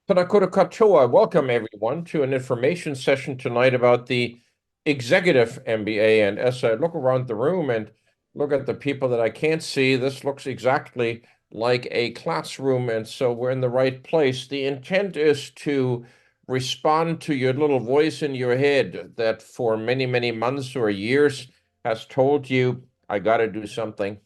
Tanakura Katoa, welcome everyone to an information session tonight about the Executive MBA. And as I look around the room and look at the people that I can't see, this looks exactly like a classroom, and so we're in the right place. The intent is to respond to your little voice in your head that for many, many months or years has told you, I got to do something,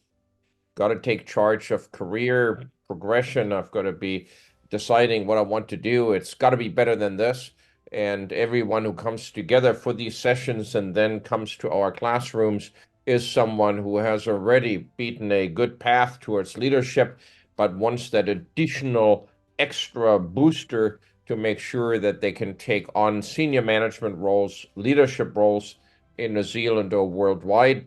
got to take charge of career progression. I've got to be deciding what I want to do. It's got to be better than this. And everyone who comes together for these sessions and then comes to our classrooms is someone who has already beaten a good path towards leadership, but wants that additional extra booster to make sure that they can take on senior management roles, leadership roles in New Zealand or worldwide.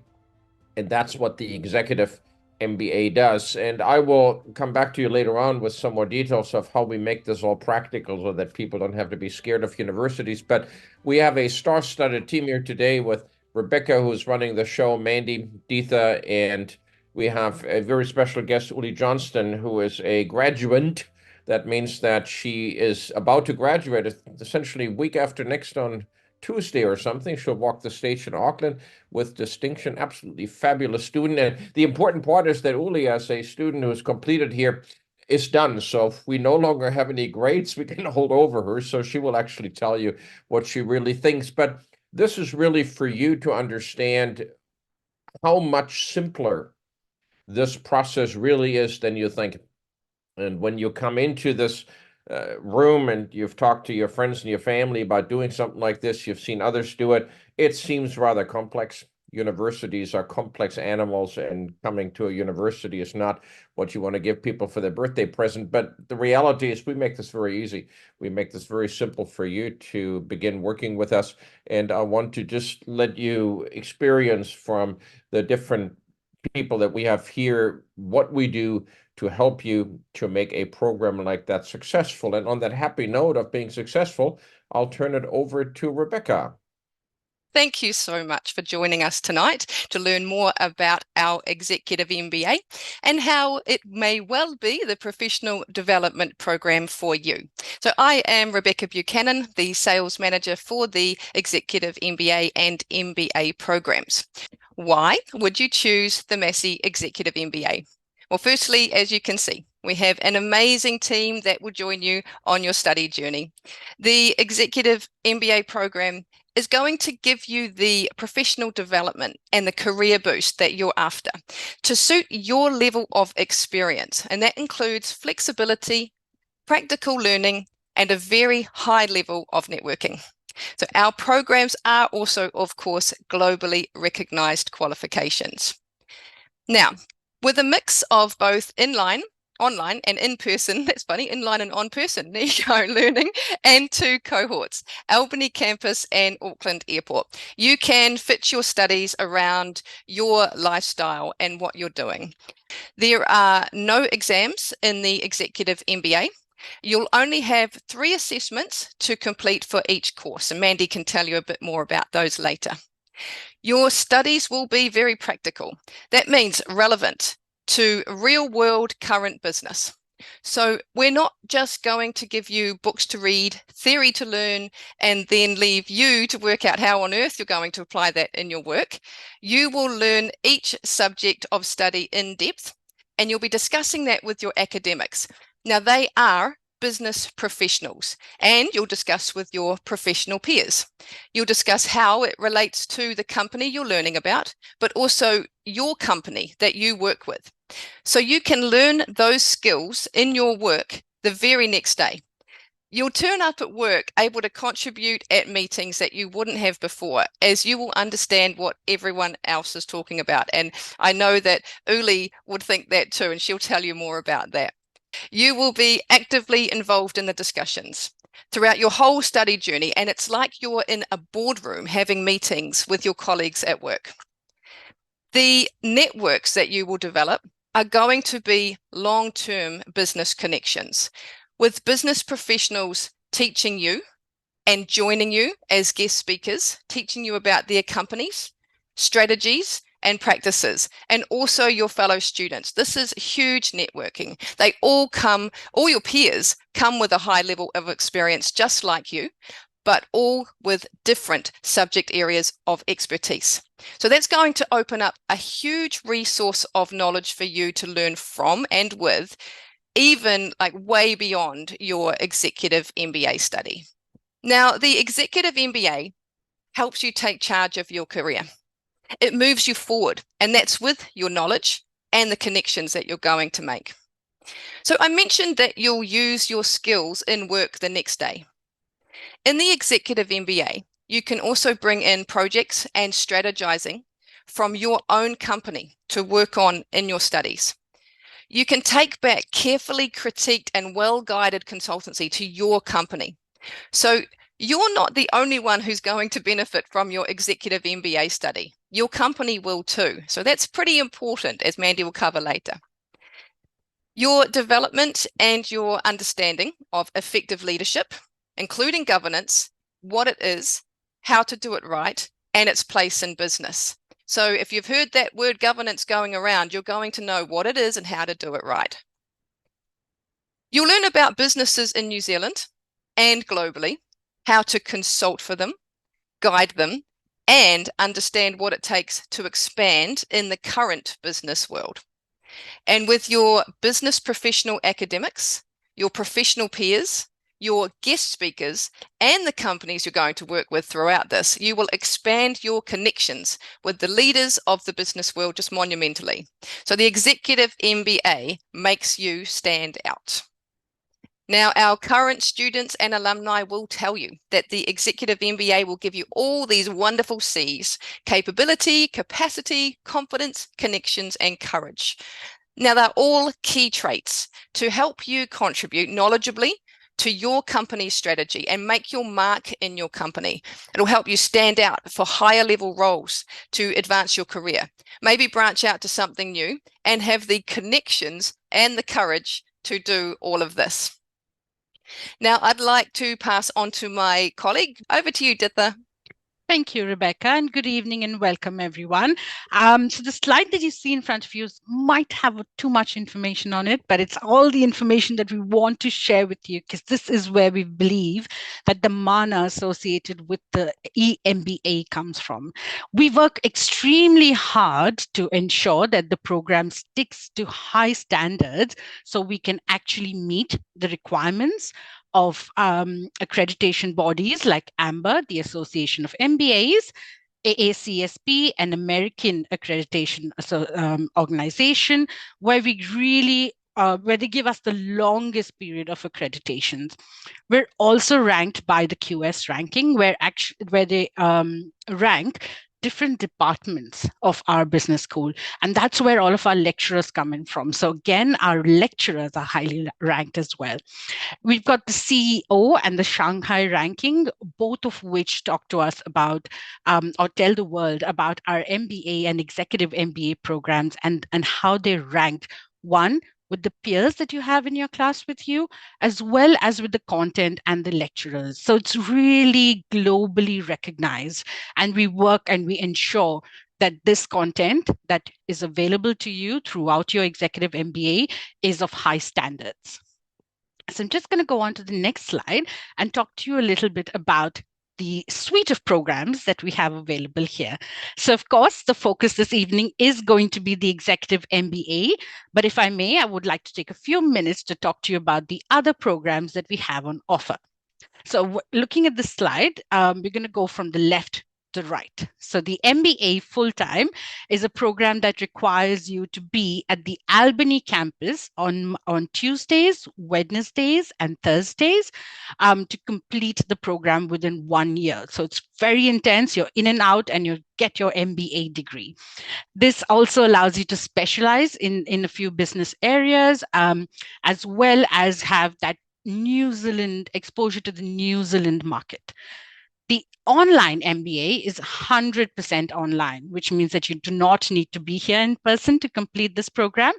And that's what the executive MBA does. And I will come back to you later on with some more details of how we make this all practical so that people don't have to be scared of universities. But we have a star-studded team here today with Rebecca, who's running the show, Mandy, Deetha, and we have a very special guest, Uli Johnston, who is a graduate. That means that she is about to graduate essentially week after next on Tuesday or something. She'll walk the stage in Auckland with distinction. Absolutely fabulous student. And the important part is that Uli, as a student who has completed here, is done. So if we no longer have any grades, we can hold over her. So she will actually tell you what she really thinks. But this is really for you to understand how much simpler this process really is than you think. And when you come into this room and you've talked to your friends and your family about doing something like this, you've seen others do it, it seems rather complex. Universities are complex animals, and coming to a university is not what you want to give people for their birthday present. But the reality is, we make this very easy. We make this very simple for you to begin working with us. And I want to just let you experience from the different people that we have here what we do to help you to make a program like that successful. And on that happy note of being successful, I'll turn it over to Rebecca. Thank you so much for joining us tonight to learn more about our Executive MBA and how it may well be the professional development program for you. So I am Rebecca Buchanan, the sales manager for the Executive MBA and MBA programs. Why would you choose the Massey Executive MBA? Well, firstly, as you can see, we have an amazing team that will join you on your study journey. The Executive MBA program is going to give you the professional development and the career boost that you're after to suit your level of experience. And that includes flexibility, practical learning, and a very high level of networking. So our programs are also, of course, globally recognized qualifications. Now, with a mix of both online and in person, that's funny, inline and on person, there you go, learning, and two cohorts, Albany campus and Auckland Airport. You can fit your studies around your lifestyle and what you're doing. There are no exams in the Executive MBA. You'll only have 3 assessments to complete for each course, and Mandy can tell you a bit more about those later. Your studies will be very practical. That means relevant to real world current business. So we're not just going to give you books to read, theory to learn, and then leave you to work out how on earth you're going to apply that in your work. You will learn each subject of study in depth, and you'll be discussing that with your academics. Now, they are business professionals, and you'll discuss with your professional peers. You'll discuss how it relates to the company you're learning about, but also your company that you work with. So you can learn those skills in your work the very next day. You'll turn up at work able to contribute at meetings that you wouldn't have before, as you will understand what everyone else is talking about. And I know that Uli would think that too, and she'll tell you more about that. You will be actively involved in the discussions throughout your whole study journey, and it's like you're in a boardroom having meetings with your colleagues at work. The networks that you will develop are going to be long-term business connections, with business professionals teaching you and joining you as guest speakers, teaching you about their companies, strategies, and practices, and also your fellow students. This is huge networking. They all your peers come with a high level of experience just like you, but all with different subject areas of expertise. So that's going to open up a huge resource of knowledge for you to learn from and with, even like way beyond your executive MBA study. Now, the executive MBA helps you take charge of your career. It moves you forward, and that's with your knowledge and the connections that you're going to make. So I mentioned that you'll use your skills in work the next day. In the executive MBA, you can also bring in projects and strategizing from your own company to work on in your studies. You can take back carefully critiqued and well-guided consultancy to your company. So you're not the only one who's going to benefit from your executive MBA study. Your company will too. So that's pretty important, as Mandy will cover later. Your development and your understanding of effective leadership, including governance, what it is, how to do it right, and its place in business. So if you've heard that word governance going around, you're going to know what it is and how to do it right. You'll learn about businesses in New Zealand and globally, how to consult for them, guide them, and understand what it takes to expand in the current business world. And with your business professional academics, your professional peers, your guest speakers, and the companies you're going to work with throughout this, you will expand your connections with the leaders of the business world just monumentally. So the executive MBA makes you stand out. Now, our current students and alumni will tell you that the Executive MBA will give you all these wonderful C's: capability, capacity, confidence, connections, and courage. Now, they're all key traits to help you contribute knowledgeably to your company's strategy and make your mark in your company. It'll help you stand out for higher level roles to advance your career, maybe branch out to something new and have the connections and the courage to do all of this. Now, I'd like to pass on to my colleague. Over to you, Ditha. Thank you, Rebecca, and good evening and welcome, everyone. So the slide that you see in front of you might have too much information on it, but it's all the information that we want to share with you, because this is where we believe that the mana associated with the EMBA comes from. We work extremely hard to ensure that the program sticks to high standards so we can actually meet the requirements of accreditation bodies like AMBER, the Association of MBAs, AACSP, an American accreditation organization, where we really where they give us the longest period of accreditations. We're also ranked by the QS ranking, where they rank different departments of our business school. And that's where all of our lecturers come in from. So again, our lecturers are highly ranked as well. We've got the CEO and the Shanghai ranking, both of which talk to us about or tell the world about our MBA and executive MBA programs and how they're ranked, one, with the peers that you have in your class with you, as well as with the content and the lecturers. So it's really globally recognized, and we work and we ensure that this content that is available to you throughout your executive MBA is of high standards. So I'm just going to go on to the next slide and talk to you a little bit about the suite of programs that we have available here. So of course, the focus this evening is going to be the Executive MBA, but if I may, I would like to take a few minutes to talk to you about the other programs that we have on offer. So looking at the slide, we're going to go from the left to right. So the MBA full-time is a program that requires you to be at the Albany campus on Tuesdays, Wednesdays, and Thursdays to complete the program within 1 year. So it's very intense. You're in and out and you get your MBA degree. This also allows you to specialize in a few business areas, as well as have that New Zealand exposure to the New Zealand market. The online MBA is 100% online, which means that you do not need to be here in person to complete this program.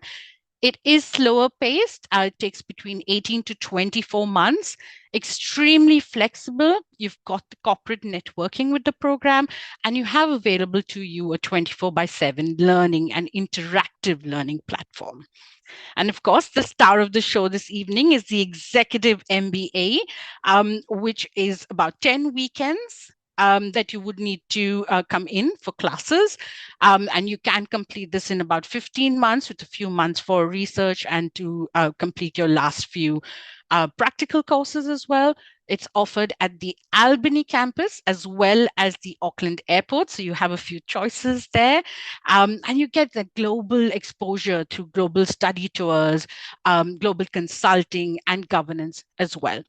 It is slower paced. It takes between 18 to 24 months. Extremely flexible. You've got the corporate networking with the program, and you have available to you a 24/7 learning and interactive learning platform. And of course, the star of the show this evening is the Executive MBA, which is about 10 weekends that you would need to come in for classes. And you can complete this in about 15 months with a few months for research and to complete your last few practical courses as well. It's offered at the Albany campus as well as the Auckland airport. So you have a few choices there. And you get the global exposure to global study tours, global consulting, and governance as well.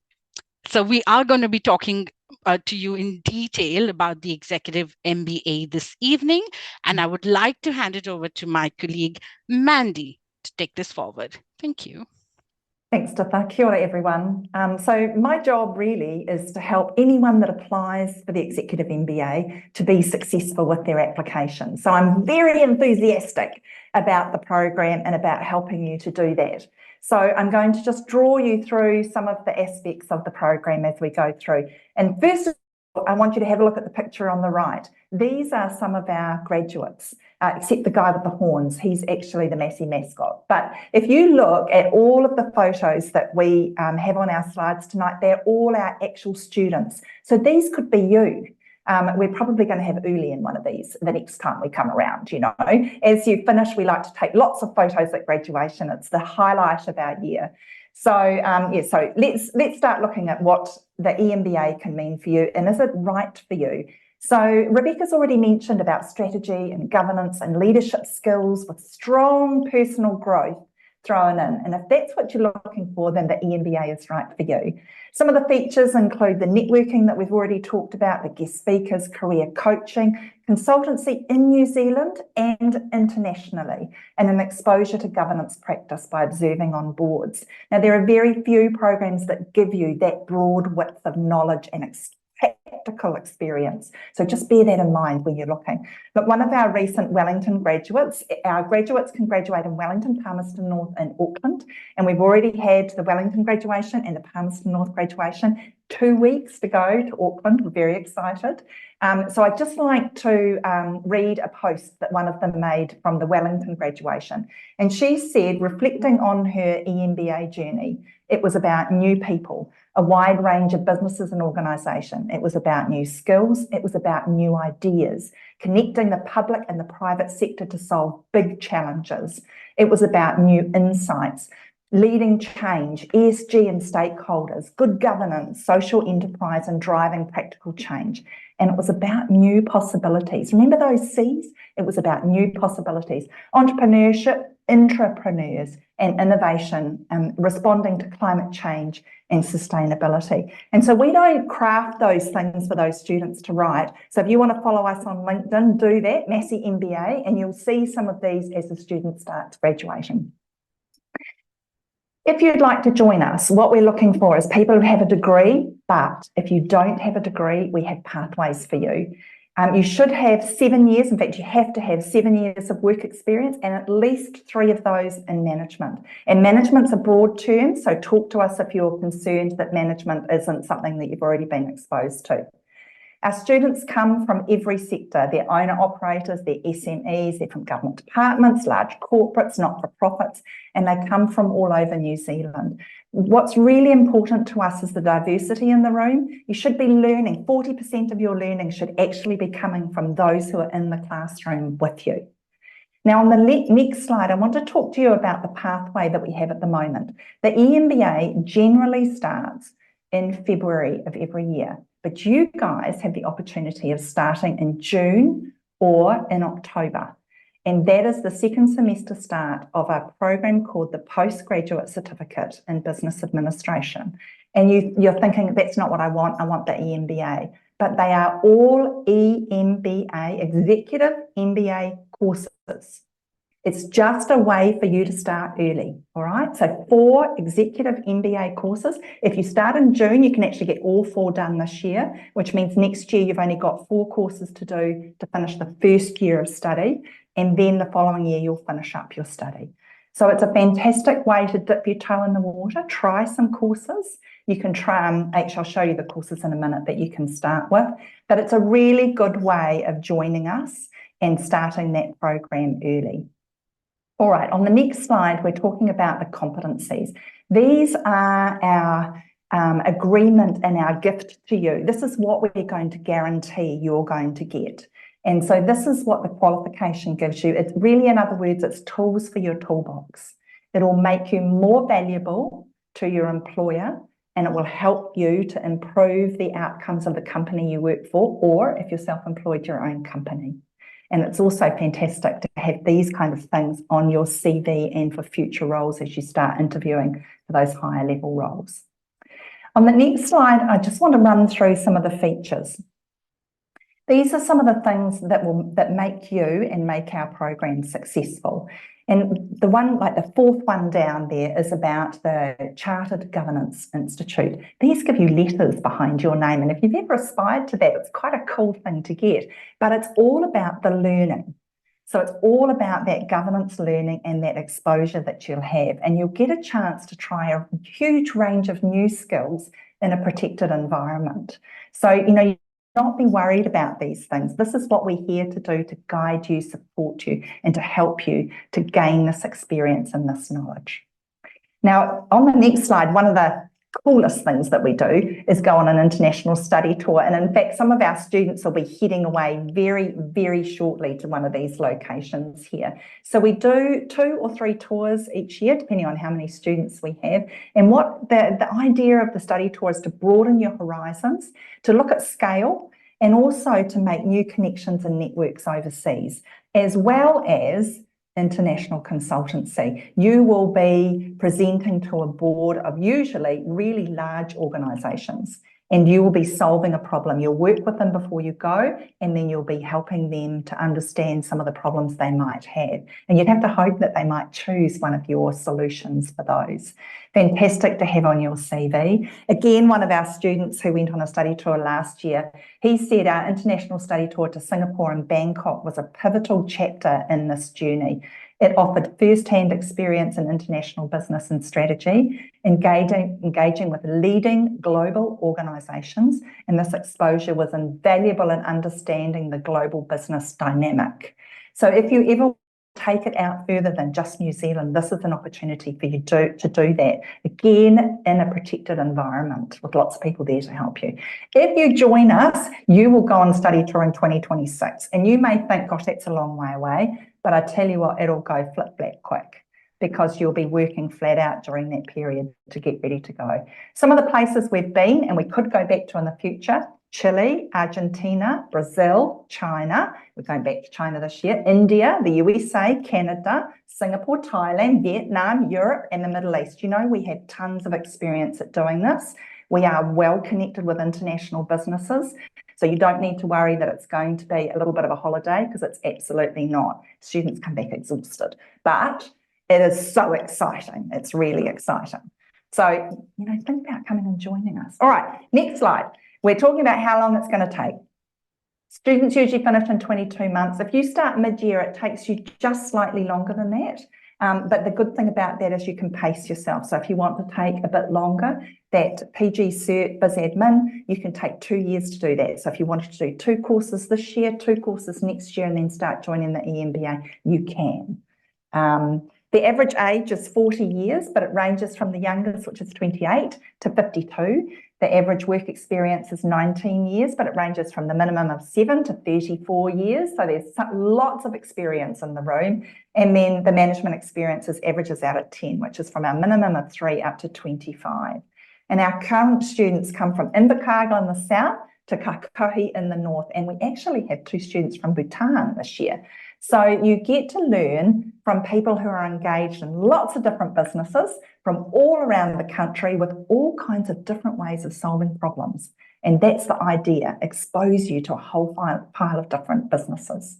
So we are going to be talking to you in detail about the Executive MBA this evening. And I would like to hand it over to my colleague, Mandy, to take this forward. Thank you. Thanks, Ditha. Kia ora, everyone. So my job really is to help anyone that applies for the Executive MBA to be successful with their application. So I'm very enthusiastic about the program and about helping you to do that. So I'm going to just draw you through some of the aspects of the program as we go through. And first of all, I want you to have a look at the picture on the right. These are some of our graduates, except the guy with the horns. He's actually the Massey mascot. But if you look at all of the photos that we have on our slides tonight, they're all our actual students. So these could be you. We're probably going to have Uli in one of these the next time we come around, you know. As you finish, we like to take lots of photos at graduation. It's the highlight of our year. So, so let's start looking at what the EMBA can mean for you, and is it right for you? So Rebecca's already mentioned about strategy and governance and leadership skills with strong personal growth thrown in. And if that's what you're looking for, then the EMBA is right for you. Some of the features include the networking that we've already talked about, the guest speakers, career coaching, consultancy in New Zealand and internationally, and an exposure to governance practice by observing on boards. Now, there are very few programs that give you that broad width of knowledge and practical experience. So just bear that in mind when you're looking. But one of our recent Wellington graduates, our graduates can graduate in Wellington, Palmerston North and Auckland. And we've already had the Wellington graduation and the Palmerston North graduation. 2 weeks to go to Auckland. We're very excited. So I'd just like to read a post that one of them made from the Wellington graduation. And she said, reflecting on her EMBA journey, it was about new people, a wide range of businesses and organisation. It was about new skills. It was about new ideas, connecting the public and the private sector to solve big challenges. It was about new insights, leading change, ESG and stakeholders, good governance, social enterprise, and driving practical change. And it was about new possibilities. Remember those C's? It was about new possibilities, entrepreneurship, intrapreneurs, and innovation, responding to climate change and sustainability. And so we don't craft those things for those students to write. So if you want to follow us on LinkedIn, do that, Massey MBA, and you'll see some of these as the student starts graduating. If you'd like to join us, what we're looking for is people who have a degree, but if you don't have a degree, we have pathways for you. You should have 7 years, in fact, you have to have 7 years of work experience and at least 3 of those in management. And management's a broad term, so talk to us if you're concerned that management isn't something that you've already been exposed to. Our students come from every sector. They're owner-operators, they're SMEs, they're from government departments, large corporates, not-for-profits, and they come from all over New Zealand. What's really important to us is the diversity in the room. You should be learning, 40% of your learning should actually be coming from those who are in the classroom with you. Now, on the next slide, I want to talk to you about the pathway that we have at the moment. The EMBA generally starts in February of every year, but you guys have the opportunity of starting in June or in October. And that is the second semester start of a program called the Postgraduate Certificate in Business Administration. And you're thinking, that's not what I want the EMBA. But they are all EMBA, Executive MBA courses. It's just a way for you to start early, all right? So 4 Executive MBA courses. If you start in June, you can actually get all 4 done this year, which means next year you've only got 4 courses to do to finish the first year of study, and then the following year you'll finish up your study. So it's a fantastic way to dip your toe in the water, try some courses. You can try, actually I'll show you the courses in a minute that you can start with, but it's a really good way of joining us and starting that program early. All right, on the next slide, we're talking about the competencies. These are our agreement and our gift to you. This is what we're going to guarantee you're going to get. And so this is what the qualification gives you. It's really, in other words, it's tools for your toolbox. It'll make you more valuable to your employer, and it will help you to improve the outcomes of the company you work for, or if you're self-employed, your own company. And it's also fantastic to have these kind of things on your CV and for future roles as you start interviewing for those higher level roles. On the next slide, I just want to run through some of the features. These are some of the things that make you and make our program successful. And the one, like the fourth one down there, is about the Chartered Governance Institute. These give you letters behind your name, and if you've ever aspired to that, it's quite a cool thing to get. But it's all about the learning. So it's all about that governance learning and that exposure that you'll have, and you'll get a chance to try a huge range of new skills in a protected environment. So, you know, not be worried about these things. This is what we're here to do, to guide you, support you, and to help you to gain this experience and this knowledge. Now, on the next slide, one of the coolest things that we do is go on an international study tour. And in fact, some of our students will be heading away very, very shortly to one of these locations here. So we do 2 or 3 tours each year, depending on how many students we have. And what the idea of the study tour is to broaden your horizons, to look at scale, and also to make new connections and networks overseas, as well as international consultancy. You will be presenting to a board of usually really large organisations, and you will be solving a problem. You'll work with them before you go, and then you'll be helping them to understand some of the problems they might have. And you'd have to hope that they might choose one of your solutions for those. Fantastic to have on your CV. Again, one of our students who went on a study tour last year, he said our international study tour to Singapore and Bangkok was a pivotal chapter in this journey. It offered first-hand experience in international business and strategy, engaging with leading global organisations, and this exposure was invaluable in understanding the global business dynamic. So if you ever take it out further than just New Zealand, this is an opportunity for you to do that, again, in a protected environment with lots of people there to help you. If you join us, you will go on study tour in 2026, and you may think, gosh, that's a long way away, but I tell you what, it'll go flip-flap quick, because you'll be working flat out during that period to get ready to go. Some of the places we've been, and we could go back to in the future: Chile, Argentina, Brazil, China. We're going back to China this year. India, the USA, Canada, Singapore, Thailand, Vietnam, Europe, and the Middle East. You know, we have tons of experience at doing this. We are well connected with international businesses, so you don't need to worry that it's going to be a little bit of a holiday, because it's absolutely not. Students come back exhausted, but it is so exciting. It's really exciting. So, you know, think about coming and joining us. All right, next slide. We're talking about how long it's going to take. Students usually finish in 22 months. If you start mid-year, it takes you just slightly longer than that. But the good thing about that is you can pace yourself. So if you want to take a bit longer, that PG Cert Biz Admin, you can take 2 years to do that. So if you wanted to do 2 courses this year, 2 courses next year, and then start joining the EMBA, you can. The average age is 40 years, but it ranges from the youngest, which is 28, to 52. The average work experience is 19 years, but it ranges from the minimum of 7 to 34 years. So there's lots of experience in the room. And then the management experience averages out at 10, which is from our minimum of 3 up to 25. And our current students come from Invercargill in the south to Kakohe in the north. And we actually have 2 students from Bhutan this year. So you get to learn from people who are engaged in lots of different businesses from all around the country with all kinds of different ways of solving problems. And that's the idea, expose you to a whole pile of different businesses.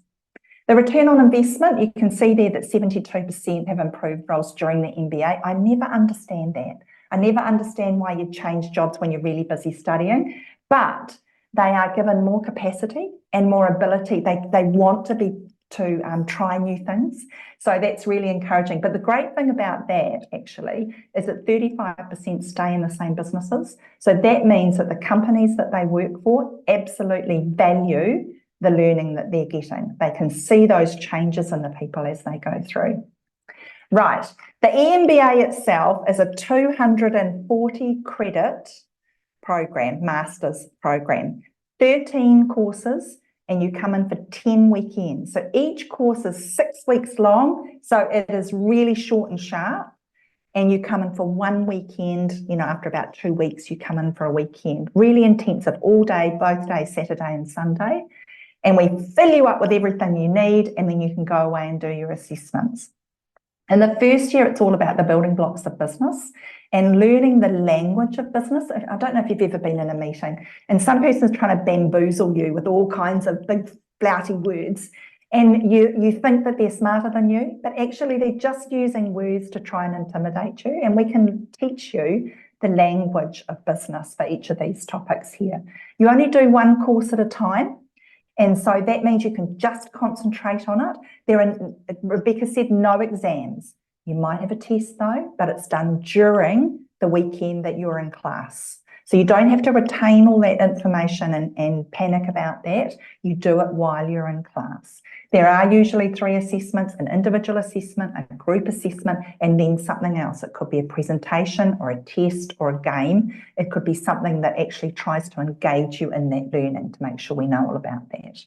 The return on investment, you can see there that 72% have improved roles during the MBA. I never understand that. I never understand why you change jobs when you're really busy studying, but they are given more capacity and more ability. They want to be to try new things. So that's really encouraging. But the great thing about that actually is that 35% stay in the same businesses. So that means that the companies that they work for absolutely value the learning that they're getting. They can see those changes in the people as they go through. Right, the EMBA itself is a 240 credit program, master's program, 13 courses, and you come in for 10 weekends. So each course is 6 weeks long, so it is really short and sharp, and you come in for 1 weekend, you know, after about 2 weeks, you come in for a weekend. Really intensive, all day, both days, Saturday and Sunday, and we fill you up with everything you need, and then you can go away and do your assessments. In the first year, it's all about the building blocks of business and learning the language of business. I don't know if you've ever been in a meeting and some person's trying to bamboozle you with all kinds of big flouty words, and you think that they're smarter than you, but actually they're just using words to try and intimidate you, and we can teach you the language of business for each of these topics here. You only do one course at a time, and so that means you can just concentrate on it. Rebecca said no exams. You might have a test though, but it's done during the weekend that you're in class. So you don't have to retain all that information and panic about that. You do it while you're in class. There are usually 3 assessments, an individual assessment, a group assessment, and then something else. It could be a presentation or a test or a game. It could be something that actually tries to engage you in that learning to make sure we know all about that.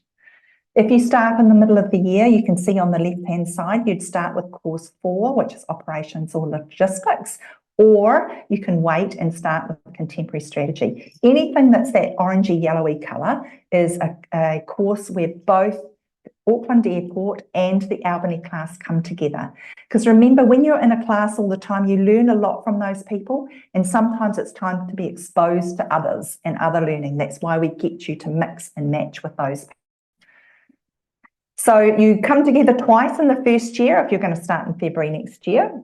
If you start in the middle of the year, you can see on the left-hand side, you'd start with course 4, which is operations or logistics, or you can wait and start with contemporary strategy. Anything that's that orangey yellowy colour is a course where both Auckland Airport and the Albany class come together. Because remember, when you're in a class all the time, you learn a lot from those people, and sometimes it's time to be exposed to others and other learning. That's why we get you to mix and match with those people. So you come together twice in the first year if you're going to start in February next year.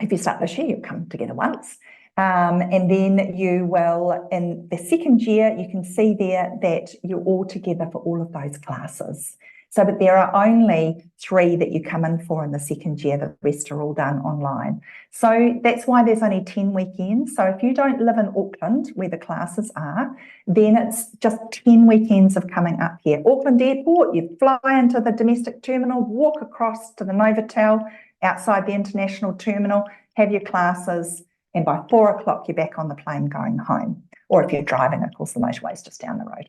If you start this year, you'll come together once. And then you will, in the second year, you can see there that you're all together for all of those classes. So, but there are only 3 that you come in for in the second year. The rest are all done online. So that's why there's only 10 weekends. So if you don't live in Auckland, where the classes are, then it's just 10 weekends of coming up here. Auckland Airport, you fly into the domestic terminal, walk across to the Novotel, outside the international terminal, have your classes, and by 4 o'clock, you're back on the plane going home. Or if you're driving, of course, the motorway's just down the road.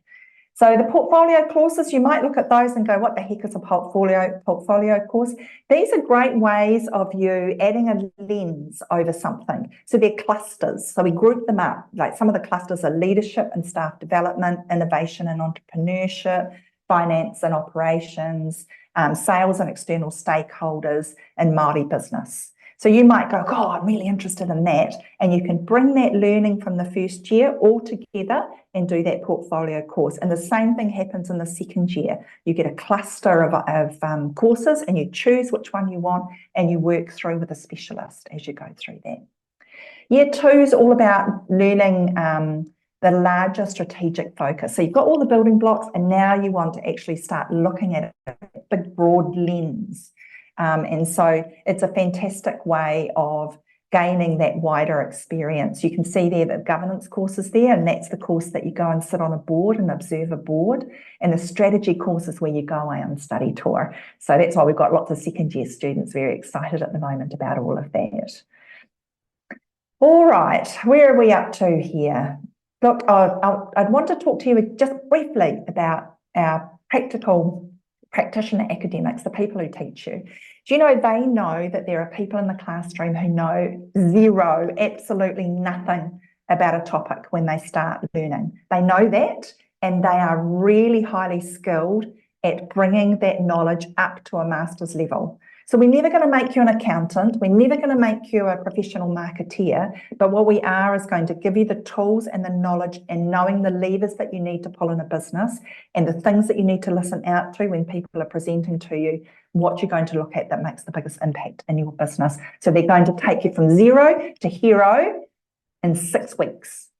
So the portfolio courses, you might look at those and go, what the heck is a portfolio course? These are great ways of you adding a lens over something. So they're clusters. So we group them up. Like some of the clusters are leadership and staff development, innovation and entrepreneurship, finance and operations, sales and external stakeholders, and Māori business. So you might go, oh, I'm really interested in that. And you can bring that learning from the first year all together and do that portfolio course. And the same thing happens in the second year. You get a cluster of courses and you choose which one you want and you work through with a specialist as you go through that. Year 2 is all about learning the larger strategic focus. So you've got all the building blocks and now you want to actually start looking at a big broad lens. And so it's a fantastic way of gaining that wider experience. You can see there that governance course is there, and that's the course that you go and sit on a board and observe a board. And the strategy course is where you go away on study tour. So that's why we've got lots of second year students very excited at the moment about all of that. All right, where are we up to here? Look, I'd want to talk to you just briefly about our practitioner academics, the people who teach you. Do you know they know that there are people in the classroom who know zero, absolutely nothing about a topic when they start learning? They know that, and they are really highly skilled at bringing that knowledge up to a master's level. So we're never going to make you an accountant. We're never going to make you a professional marketeer. But what we are is going to give you the tools and the knowledge and knowing the levers that you need to pull in a business and the things that you need to listen out to when people are presenting to you, what you're going to look at that makes the biggest impact in your business. So they're going to take you from 0 to hero in 6 weeks.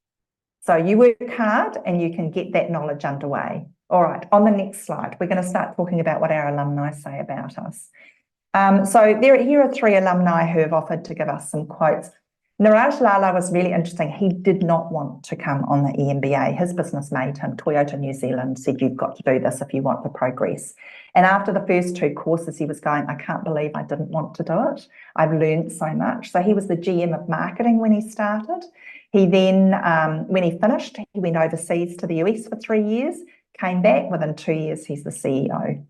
So you work hard and you can get that knowledge underway. All right, on the next slide, we're going to start talking about what our alumni say about us. So here are 3 alumni who have offered to give us some quotes. Niraj Lala was really interesting. He did not want to come on the EMBA. His business made him. Toyota New Zealand said, you've got to do this if you want to progress. And after the first 2 courses, he was going, I can't believe I didn't want to do it. I've learned so much. So he was the GM of marketing when he started. He then, when he finished, he went overseas to the US for 3 years, came back. Within 2 years, he's the CEO.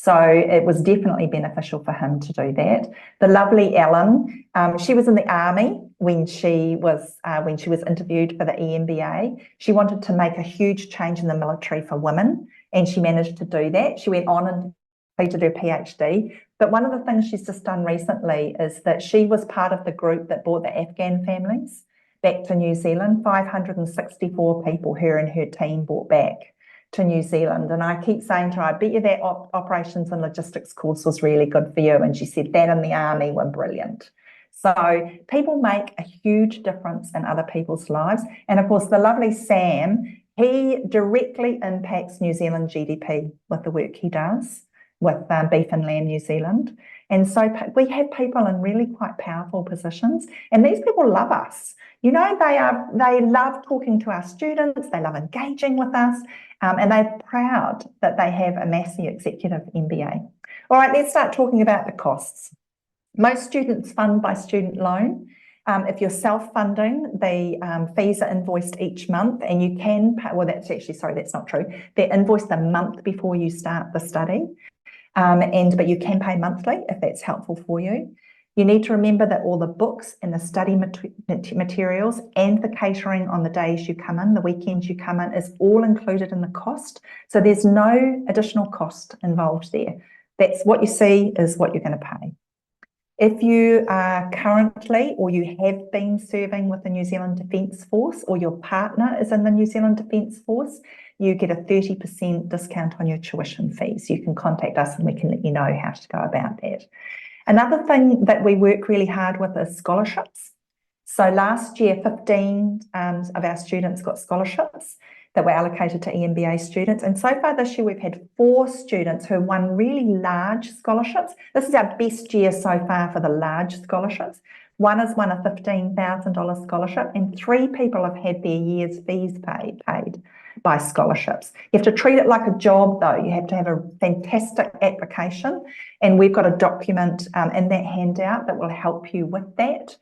So it was definitely beneficial for him to do that. The lovely Ellen, she was in the army when she was interviewed for the EMBA. She wanted to make a huge change in the military for women, and she managed to do that. She went on and completed her PhD. But one of the things she's just done recently is that she was part of the group that brought the Afghan families back to New Zealand. 564 people her and her team brought back to New Zealand. And I keep saying to her, I bet you that operations and logistics course was really good for you. And she said that and the army were brilliant. So people make a huge difference in other people's lives. And of course, the lovely Sam, he directly impacts New Zealand GDP with the work he does with Beef and Lamb New Zealand. And so we have people in really quite powerful positions, and these people love us. You know, they love talking to our students, they love engaging with us, and they're proud that they have a Massey Executive MBA. All right, let's start talking about the costs. Most students fund by student loan. If you're self-funding, the fees are invoiced each month, and you can pay, well, that's actually, sorry, that's not true. They're invoiced the month before you start the study, but you can pay monthly if that's helpful for you. You need to remember that all the books and the study materials and the catering on the days you come in, the weekends you come in, is all included in the cost. So there's no additional cost involved there. That's what you see is what you're going to pay. If you are currently or you have been serving with the New Zealand Defence Force, or your partner is in the New Zealand Defence Force, you get a 30% discount on your tuition fees. You can contact us and we can let you know how to go about that. Another thing that we work really hard with is scholarships. So last year, 15 of our students got scholarships that were allocated to EMBA students. And so far this year, we've had 4 students who won really large scholarships. This is our best year so far for the large scholarships. One has won a $15,000 scholarship, and 3 people have had their year's fees paid by scholarships. You have to treat it like a job, though. You have to have a fantastic application, and we've got a document in that handout that will help you with that.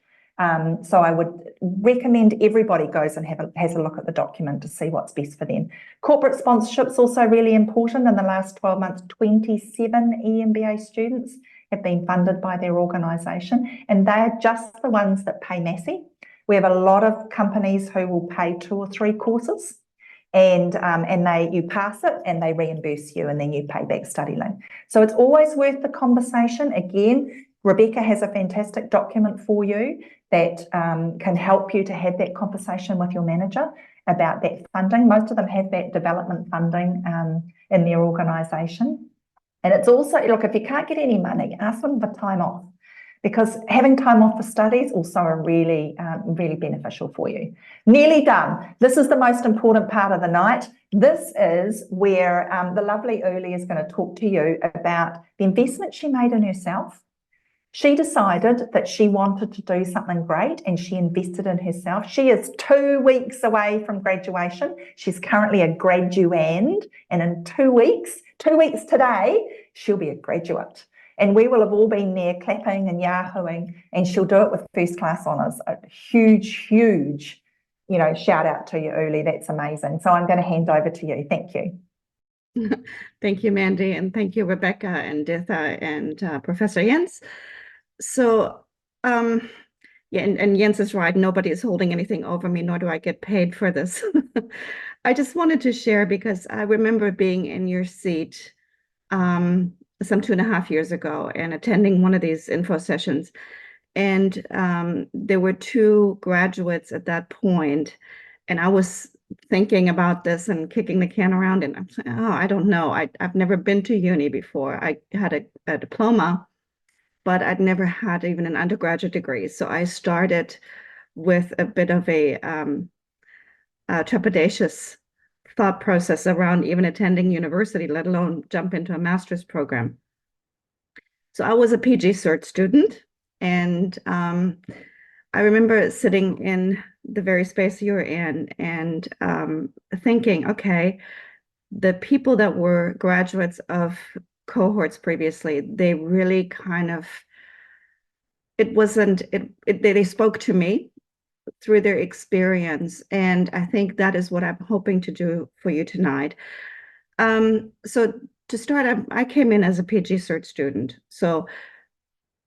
So I would recommend everybody goes and has a look at the document to see what's best for them. Corporate sponsorship's also really important. In the last 12 months, 27 EMBA students have been funded by their organisation, and they're just the ones that pay Massey. We have a lot of companies who will pay 2 or 3 courses, and you pass it and they reimburse you, and then you pay back study loan. So it's always worth the conversation. Again, Rebecca has a fantastic document for you that can help you to have that conversation with your manager about that funding. Most of them have that development funding in their organisation. And it's also, look, if you can't get any money, ask them for time off, because having time off for studies also are really, really beneficial for you. Nearly done. This is the most important part of the night. This is where the lovely Uli is going to talk to you about the investment she made in herself. She decided that she wanted to do something great, and she invested in herself. She is 2 weeks away from graduation. She's currently a graduand, and in 2 weeks today, she'll be a graduate. And we will have all been there clapping and yahooing, and she'll do it with first class honours. A huge, huge, shout out to you, Uli. That's amazing. So I'm going to hand over to you. Thank you. Thank you, Mandy, and thank you, Rebecca and Ditha and Professor Jens. So, yeah, and Jens is right. Nobody is holding anything over me, nor do I get paid for this. I just wanted to share, because I remember being in your seat some 2.5 years ago and attending one of these info sessions. And there were 2 graduates at that point, and I was thinking about this and kicking the can around, and I'm saying, oh, I don't know. I've never been to uni before. I had a diploma, but I'd never had even an undergraduate degree. So I started with a bit of a trepidatious thought process around even attending university, let alone jump into a master's program. So I was a PG Cert student, and I remember sitting in the very space you're in and thinking, okay, the people that were graduates of cohorts previously, they really kind of, they spoke to me through their experience. And I think that is what I'm hoping to do for you tonight. So to start, I came in as a PG Cert student. So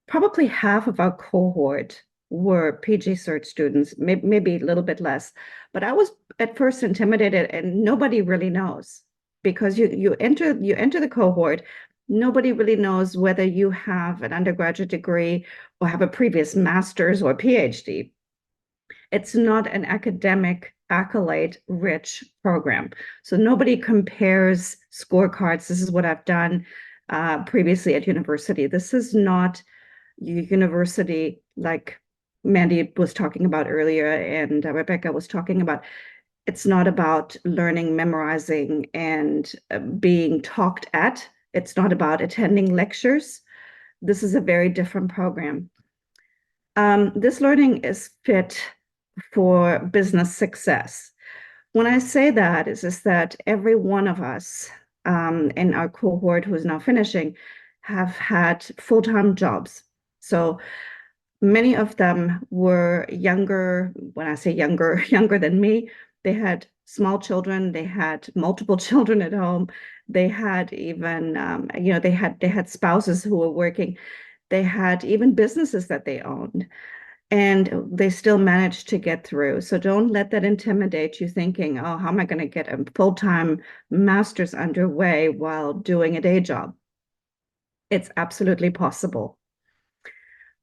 probably half of our cohort were PG Cert students, maybe a little bit less. But I was at first intimidated, and nobody really knows, because you enter the cohort, nobody really knows whether you have an undergraduate degree or have a previous master's or PhD. It's not an academic accolade-rich program. So nobody compares scorecards. This is what I've done previously at university. This is not university like Mandy was talking about earlier and Rebecca was talking about. It's not about learning, memorizing, and being talked at. It's not about attending lectures. This is a very different program. This learning is fit for business success. When I say that is that every one of us in our cohort who is now finishing have had full-time jobs. So many of them were younger. When I say younger, younger than me, they had small children, they had multiple children at home, they had even they had spouses who were working, they had even businesses that they owned, and they still managed to get through. So don't let that intimidate you, thinking, oh, how am I going to get a full-time master's underway while doing a day job? It's absolutely possible.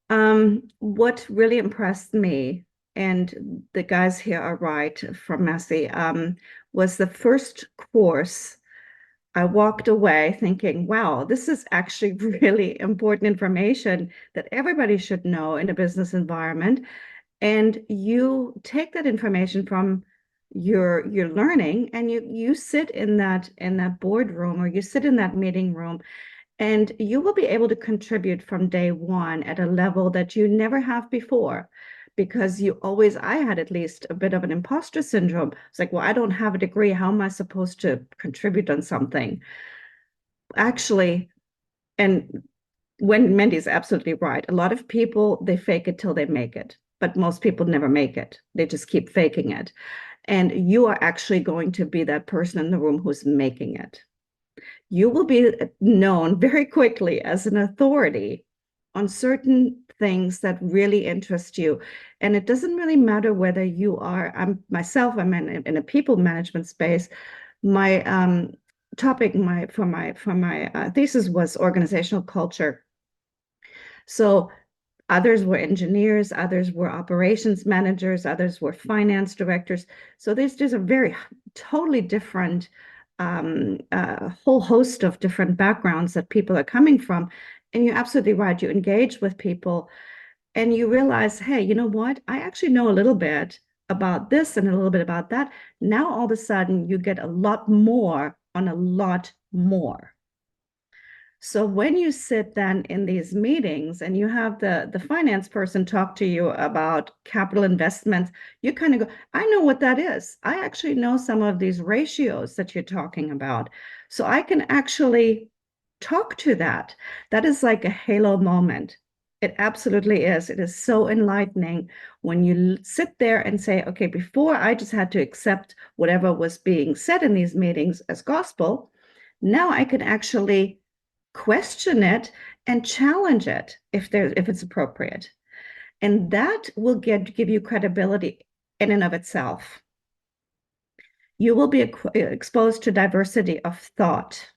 What really impressed me, and the guys here are right from Massey, was the first course. I walked away thinking, wow, this is actually really important information that everybody should know in a business environment. And you take that information from your learning, and you sit in that boardroom, or you sit in that meeting room, and you will be able to contribute from day one at a level that you never have before, because I had at least a bit of an imposter syndrome. It's like, well, I don't have a degree. How am I supposed to contribute on something? Actually, and when Mandy's absolutely right, a lot of people, they fake it till they make it, but most people never make it. They just keep faking it. And you are actually going to be that person in the room who's making it. You will be known very quickly as an authority on certain things that really interest you. And it doesn't really matter whether you are, I'm in a people management space. My topic for my thesis was organizational culture. So others were engineers, others were operations managers, others were finance directors. So there's a very totally different whole host of different backgrounds that people are coming from. And you're absolutely right. You engage with people and you realize, hey, you know what? I actually know a little bit about this and a little bit about that. Now, all of a sudden, you get a lot more on a lot more. So when you sit then in these meetings and you have the finance person talk to you about capital investments, you kind of go, I know what that is. I actually know some of these ratios that you're talking about. So I can actually talk to that. That is like a halo moment. It absolutely is. It is so enlightening when you sit there and say, okay, before I just had to accept whatever was being said in these meetings as gospel, now I can actually question it and challenge it if it's appropriate. And that will give you credibility in and of itself. You will be exposed to diversity of thought.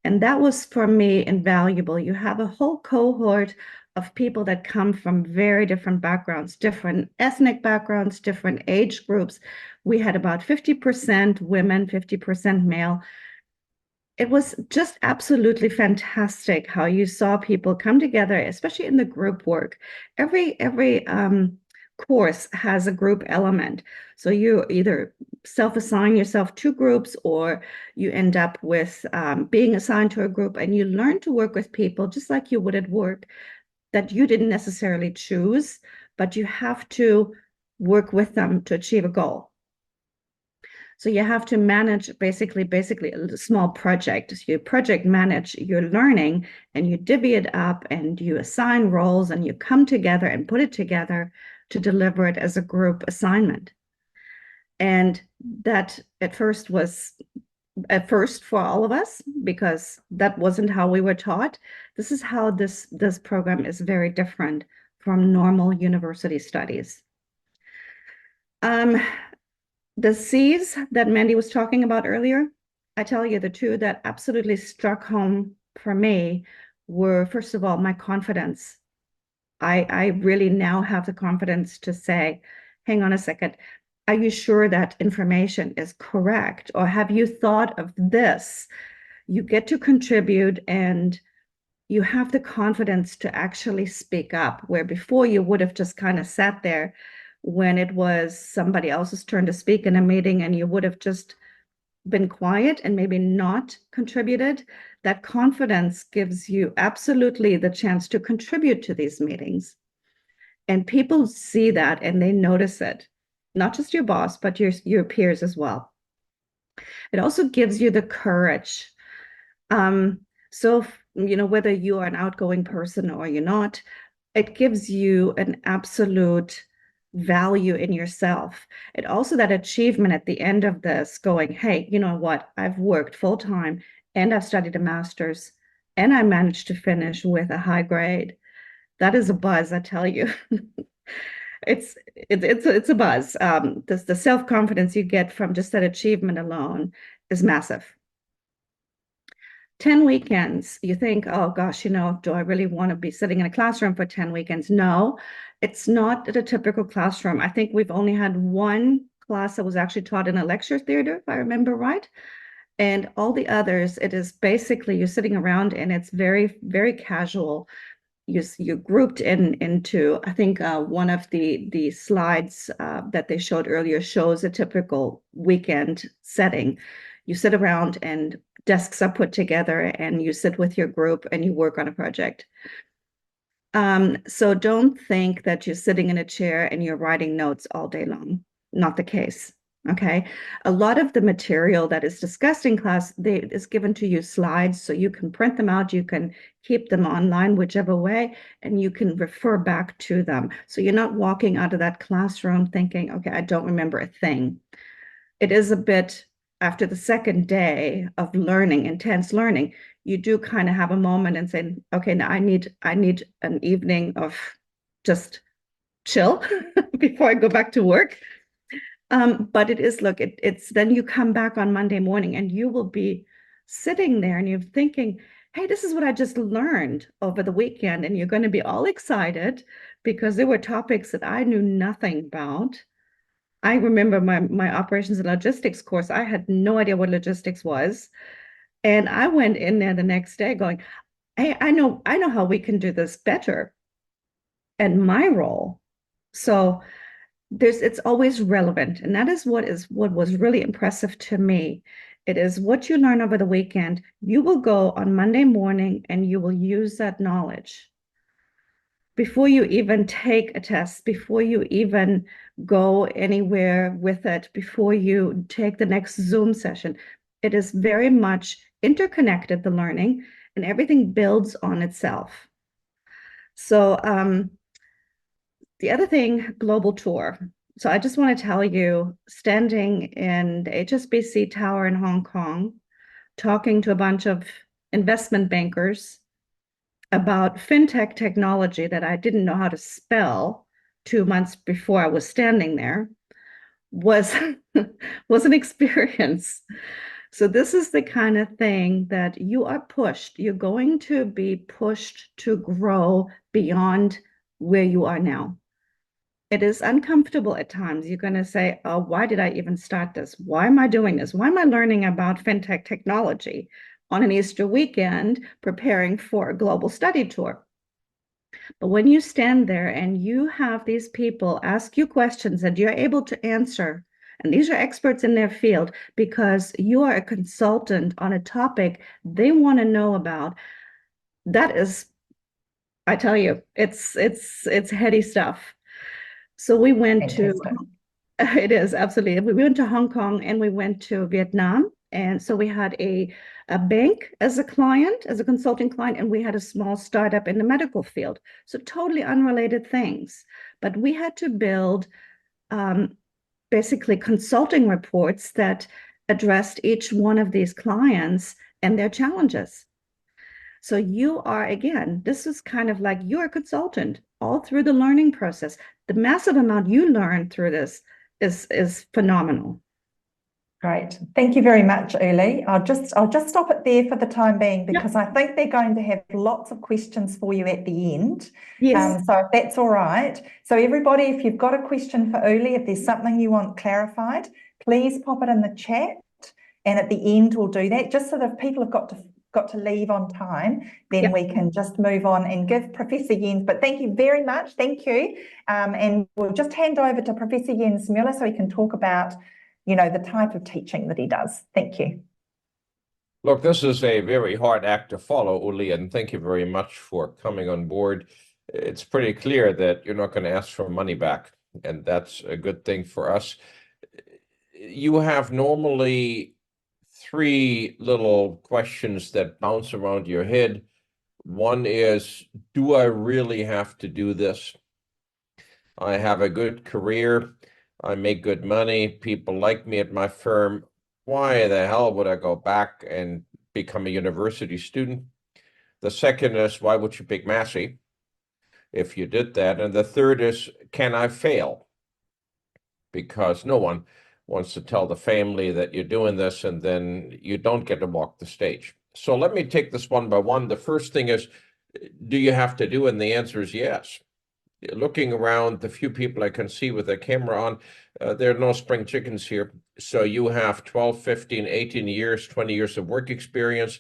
And that was, for me, invaluable. You have a whole cohort of people that come from very different backgrounds, different ethnic backgrounds, different age groups. We had about 50% women, 50% male. It was just absolutely fantastic how you saw people come together, especially in the group work. Every course has a group element. So you either self-assign yourself to groups, or you end up with being assigned to a group, and you learn to work with people just like you would at work that you didn't necessarily choose, but you have to work with them to achieve a goal. So you have to manage basically a small project. So you project manage your learning, and you divvy it up, and you assign roles, and you come together and put it together to deliver it as a group assignment. And that at first was for all of us, because that wasn't how we were taught. This is how this program is very different from normal university studies. The C's that Mandy was talking about earlier, I tell you, the two that absolutely struck home for me were, first of all, my confidence. I really now have the confidence to say, hang on a second, are you sure that information is correct? Or have you thought of this? You get to contribute, and you have the confidence to actually speak up, where before you would have just kind of sat there when it was somebody else's turn to speak in a meeting, and you would have just been quiet and maybe not contributed. That confidence gives you absolutely the chance to contribute to these meetings. And people see that and they notice it, not just your boss, but your peers as well. It also gives you the courage. So, whether you are an outgoing person or you're not, it gives you an absolute value in yourself. It also, that achievement at the end of this, going, hey, you know what? I've worked full time, and I've studied a master's, and I managed to finish with a high grade. That is a buzz, I tell you. It's a buzz. The self-confidence you get from just that achievement alone is massive. 10 weekends, you think, oh gosh, do I really want to be sitting in a classroom for 10 weekends? No, it's not a typical classroom. I think we've only had one class that was actually taught in a lecture theater, if I remember right. And all the others, it is basically you're sitting around, and it's very, very casual. You're grouped into, I think one of the slides that they showed earlier shows a typical weekend setting. You sit around, and desks are put together, and you sit with your group and you work on a project. So don't think that you're sitting in a chair and you're writing notes all day long. Not the case. Okay. A lot of the material that is discussed in class is given to you slides, so you can print them out, you can keep them online, whichever way, and you can refer back to them. So you're not walking out of that classroom thinking, okay, I don't remember a thing. It is a bit, after the second day of learning, intense learning, you do kind of have a moment and say, okay, now I need an evening of just chill before I go back to work. But it is, look, it's then you come back on Monday morning, and you will be sitting there and you're thinking, hey, this is what I just learned over the weekend. And you're going to be all excited because there were topics that I knew nothing about. I remember my operations and logistics course. I had no idea what logistics was. And I went in there the next day going, hey, I know how we can do this better and my role. So it's always relevant. And that is what was really impressive to me. It is what you learn over the weekend. You will go on Monday morning and you will use that knowledge before you even take a test, before you even go anywhere with it, before you take the next Zoom session. It is very much interconnected, the learning, and everything builds on itself. So the other thing, global tour. So I just want to tell you, standing in the HSBC Tower in Hong Kong, talking to a bunch of investment bankers about fintech technology that I didn't know how to spell 2 months before I was standing there was an experience. So this is the kind of thing that you are pushed. You're going to be pushed to grow beyond where you are now. It is uncomfortable at times. You're going to say, oh, why did I even start this? Why am I doing this? Why am I learning about fintech technology on an Easter weekend preparing for a global study tour? But when you stand there and you have these people ask you questions that you're able to answer, and these are experts in their field because you are a consultant on a topic they want to know about, that is, I tell you, it's heady stuff. So we went to Fantastic. it is absolutely. We went to Hong Kong and we went to Vietnam. And so we had a bank as a client, as a consulting client, and we had a small startup in the medical field. So totally unrelated things. But we had to build basically consulting reports that addressed each one of these clients and their challenges. So you are, again, this is kind of like you're a consultant all through the learning process. The massive amount you learn through this is phenomenal. Great. Thank you very much, Uli. I'll just stop it there for the time being because I think they're going to have lots of questions for you at the end. Yes. So if that's all right. So everybody, if you've got a question for Uli, if there's something you want clarified, please pop it in the chat. And at the end, we'll do that just so that if people have got to leave on time, then we can just move on and give Professor Jens. But thank you very much. Thank you. And we'll just hand over to Professor Jens Muller so he can talk about the type of teaching that he does. Thank you. Look, this is a very hard act to follow, Uli, and thank you very much for coming on board. It's pretty clear that you're not going to ask for money back, and that's a good thing for us. You have normally three little questions that bounce around your head. One is, do I really have to do this? I have a good career. I make good money. People like me at my firm. Why the hell would I go back and become a university student? The second is, why would you pick Massey if you did that? And the third is, can I fail? Because no one wants to tell the family that you're doing this and then you don't get to walk the stage. So let me take this one by one. The first thing is, do you have to do it? And the answer is yes. Looking around, the few people I can see with their camera on, there are no spring chickens here. So you have 12, 15, 18 years, 20 years of work experience.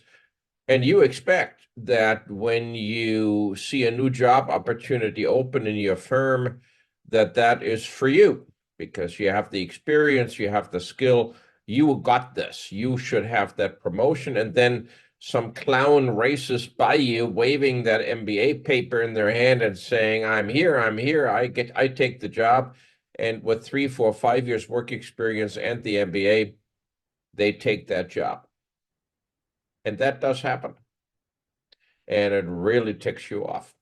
And you expect that when you see a new job opportunity open in your firm, that is for you because you have the experience, you have the skill, you got this. You should have that promotion. And then some clown races by you waving that MBA paper in their hand and saying, I'm here, I take the job. And with 3, 4, 5 years work experience and the MBA, they take that job. And that does happen. And it really ticks you off.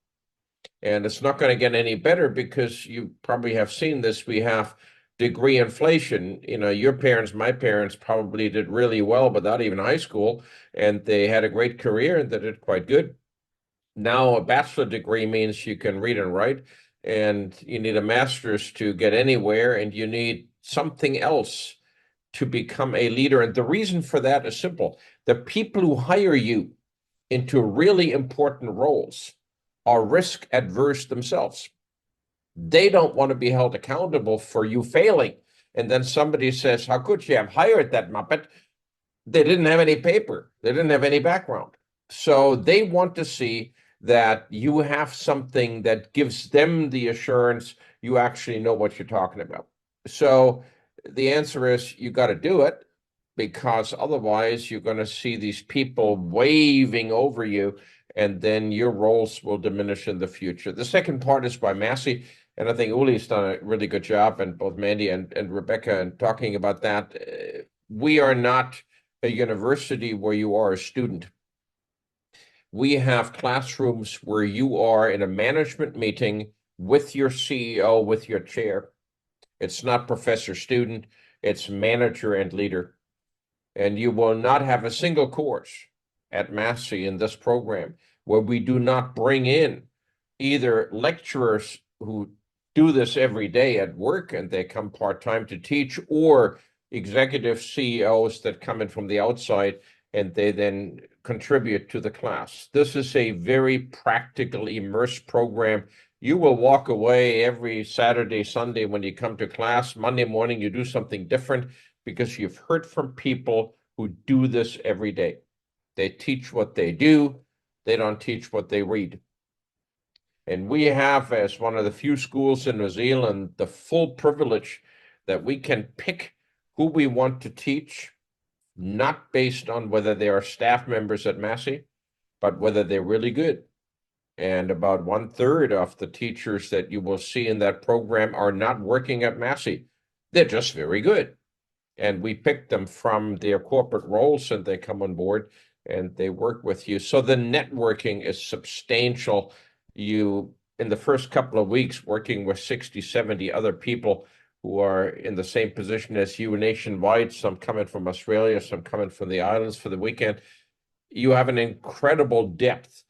And it's not going to get any better because you probably have seen this. We have degree inflation. Your parents, my parents probably did really well without even high school, and they had a great career and they did quite good. Now a bachelor degree means you can read and write, and you need a master's to get anywhere, and you need something else to become a leader. And the reason for that is simple. The people who hire you into really important roles are risk adverse themselves. They don't want to be held accountable for you failing. And then somebody says, how could you have hired that Muppet? They didn't have any paper. They didn't have any background. So they want to see that you have something that gives them the assurance you actually know what you're talking about. So the answer is you got to do it, because otherwise you're going to see these people waving over you, and then your roles will diminish in the future. The second part is by Massey, and I think Uli's done a really good job, and both Mandy and Rebecca, in talking about that. We are not a university where you are a student. We have classrooms where you are in a management meeting with your CEO, with your chair. It's not professor-student, it's manager and leader. And you will not have a single course at Massey in this program where we do not bring in either lecturers who do this every day at work and they come part-time to teach, or executive CEOs that come in from the outside and they then contribute to the class. This is a very practical, immersed program. You will walk away every Saturday, Sunday when you come to class. Monday morning, you do something different, because you've heard from people who do this every day. They teach what they do. They don't teach what they read. And we have, as one of the few schools in New Zealand, the full privilege that we can pick who we want to teach, not based on whether they are staff members at Massey, but whether they're really good. And about 1/3 of the teachers that you will see in that program are not working at Massey. They're just very good. And we pick them from their corporate roles and they come on board and they work with you. So the networking is substantial. You, in the first couple of weeks, working with 60, 70 other people who are in the same position as you nationwide, some coming from Australia, some coming from the islands for the weekend, you have an incredible depth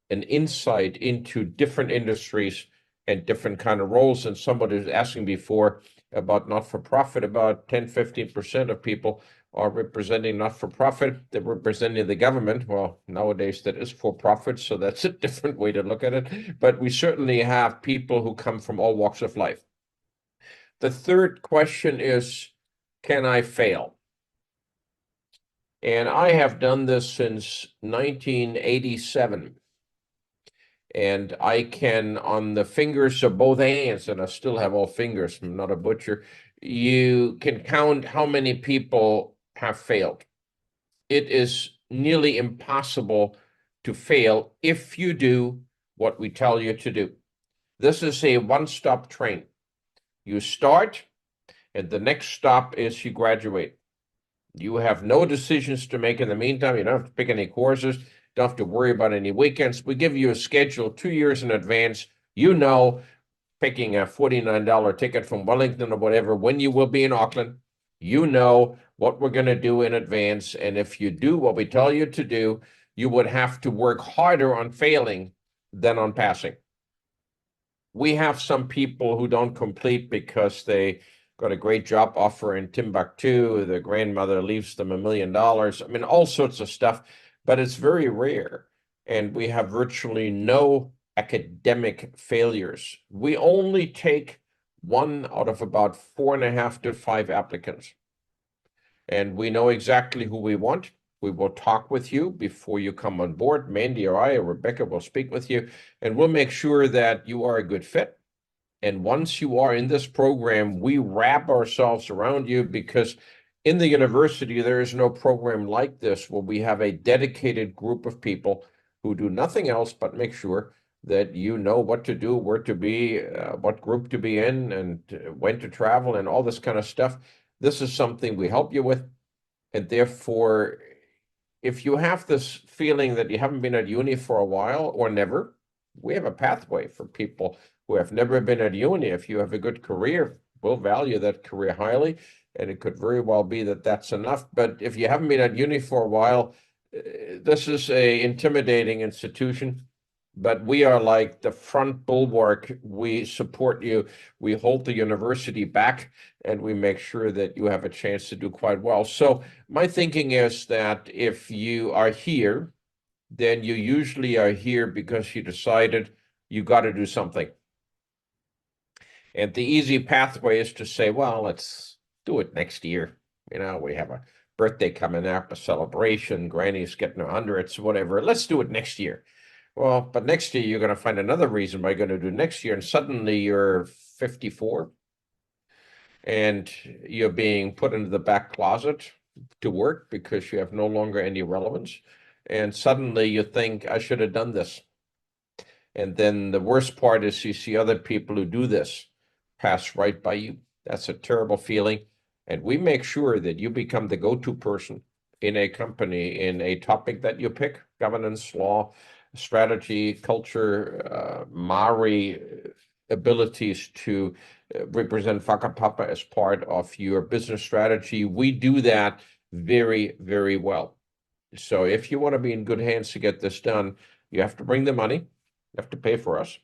and insight into different industries and different kind of roles. And somebody was asking before about not-for-profit, about 10, 15% of people are representing not-for-profit. They're representing the government. Well, nowadays that is for-profit, so that's a different way to look at it. But we certainly have people who come from all walks of life. The third question is, can I fail? And I have done this since 1987. And I can, on the fingers of both hands, and I still have all fingers, I'm not a butcher, you can count how many people have failed. It is nearly impossible to fail if you do what we tell you to do. This is a one-stop train. You start, and the next stop is you graduate. You have no decisions to make in the meantime. You don't have to pick any courses. Don't have to worry about any weekends. We give you a schedule 2 years in advance. You know, picking a $49 ticket from Wellington or whatever, when you will be in Auckland. You know what we're going to do in advance. And if you do what we tell you to do, you would have to work harder on failing than on passing. We have some people who don't complete because they got a great job offer in Timbuktu. Their grandmother leaves them $1 million. I mean, all sorts of stuff, but it's very rare. And we have virtually no academic failures. We only take 1 out of about 4.5 to 5 applicants. And we know exactly who we want. We will talk with you before you come on board. Mandy or I or Rebecca will speak with you, and we'll make sure that you are a good fit. And once you are in this program, we wrap ourselves around you, because in the university, there is no program like this where we have a dedicated group of people who do nothing else but make sure that you know what to do, where to be, what group to be in, and when to travel, and all this kind of stuff. This is something we help you with. And therefore, if you have this feeling that you haven't been at uni for a while or never, we have a pathway for people who have never been at uni. If you have a good career, we'll value that career highly, and it could very well be that that's enough. But if you haven't been at uni for a while, this is a intimidating institution, but we are like the front bulwark. We support you. We hold the university back, and we make sure that you have a chance to do quite well. So my thinking is that if you are here, then you usually are here because you decided you got to do something. And the easy pathway is to say, well, let's do it next year. You know, we have a birthday coming up, a celebration, Granny's getting 100s, whatever. Let's do it next year. Well, but next year you're going to find another reason why you're going to do next year, and suddenly you're 54 and you're being put into the back closet to work because you have no longer any relevance. And suddenly you think, I should have done this. And then the worst part is you see other people who do this pass right by you. That's a terrible feeling. And we make sure that you become the go-to person in a company, in a topic that you pick: governance, law, strategy, culture, Maori abilities to represent whakapapa as part of your business strategy. We do that very, very well. So if you want to be in good hands to get this done, you have to bring the money, you have to pay for us.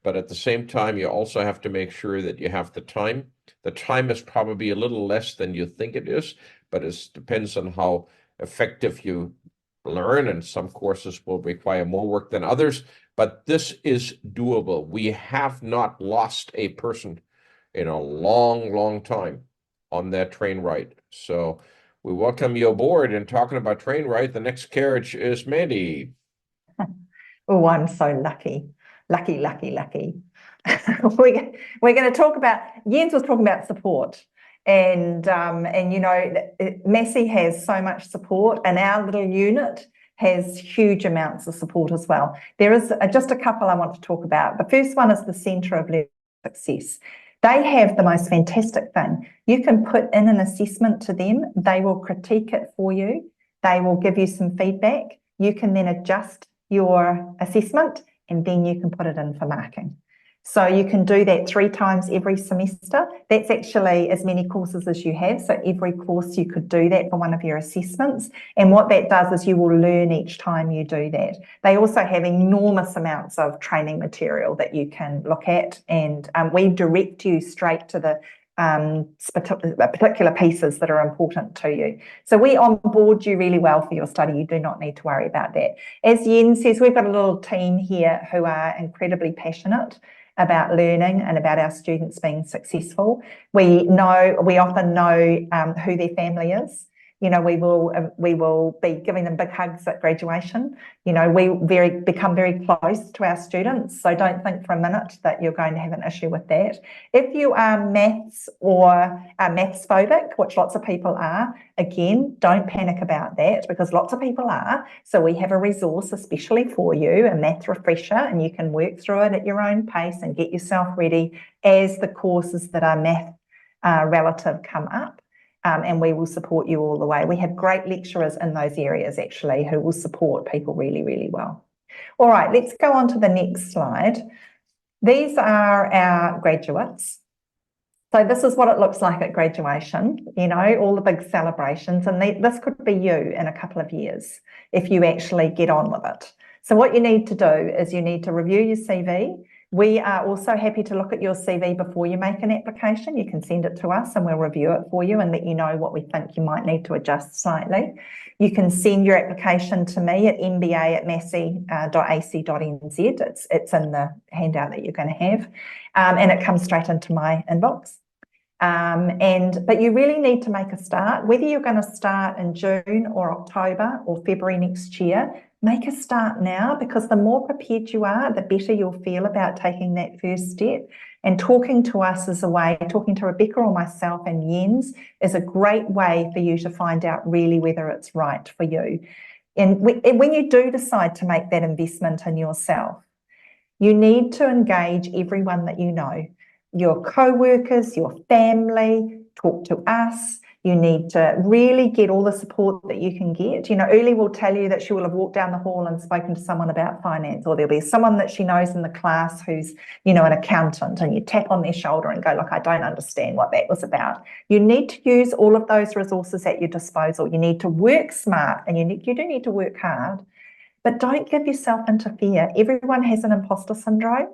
But at the same time, you also have to make sure that you have the time. The time is probably a little less than you think it is, but it depends on how effective you learn, and some courses will require more work than others, but this is doable. We have not lost a person in a long, long time on that train ride. So we welcome you aboard. And talking about train ride, the next carriage is Mandy. Oh, I'm so lucky. Lucky, lucky, lucky. We're going to talk about, Jens was talking about support. And you know, Massey has so much support, and our little unit has huge amounts of support as well. There is just a couple I want to talk about. The first one is the Centre of Learning Success. They have the most fantastic thing. You can put in an assessment to them. They will critique it for you. They will give you some feedback. You can then adjust your assessment, and then you can put it in for marking. So you can do that 3 times every semester. That's actually as many courses as you have. So every course you could do that for one of your assessments. And what that does is you will learn each time you do that. They also have enormous amounts of training material that you can look at, and we direct you straight to the particular pieces that are important to you. So we onboard you really well for your study. You do not need to worry about that. As Jens says, we've got a little team here who are incredibly passionate about learning and about our students being successful. We often know who their family is. You know, we will be giving them big hugs at graduation. You know, we become very close to our students. So don't think for a minute that you're going to have an issue with that. If you are maths or maths phobic, which lots of people are, again, don't panic about that, because lots of people are. So we have a resource especially for you, a math refresher, and you can work through it at your own pace and get yourself ready as the courses that are math relative come up. And we will support you all the way. We have great lecturers in those areas, actually, who will support people really, really well. All right, let's go on to the next slide. These are our graduates. So this is what it looks like at graduation, you know, all the big celebrations. And this could be you in a couple of years if you actually get on with it. So what you need to do is you need to review your CV. We are also happy to look at your CV before you make an application. You can send it to us and we'll review it for you and let you know what we think you might need to adjust slightly. You can send your application to me at mba@massey.ac.nz. It's in the handout that you're going to have, and it comes straight into my inbox. But you really need to make a start, whether you're going to start in June or October or February next year. Make a start now, because the more prepared you are, the better you'll feel about taking that first step. And talking to us is a way, talking to Rebecca or myself and Jens is a great way for you to find out really whether it's right for you. And when you do decide to make that investment in yourself, you need to engage everyone that you know, your co-workers, your family, talk to us. You need to really get all the support that you can get. You know, Uli will tell you that she will have walked down the hall and spoken to someone about finance, or there'll be someone that she knows in the class who's, you know, an accountant, and you tap on their shoulder and go, look, I don't understand what that was about. You need to use all of those resources at your disposal. You need to work smart, and you do need to work hard, but don't give yourself into fear. Everyone has an imposter syndrome.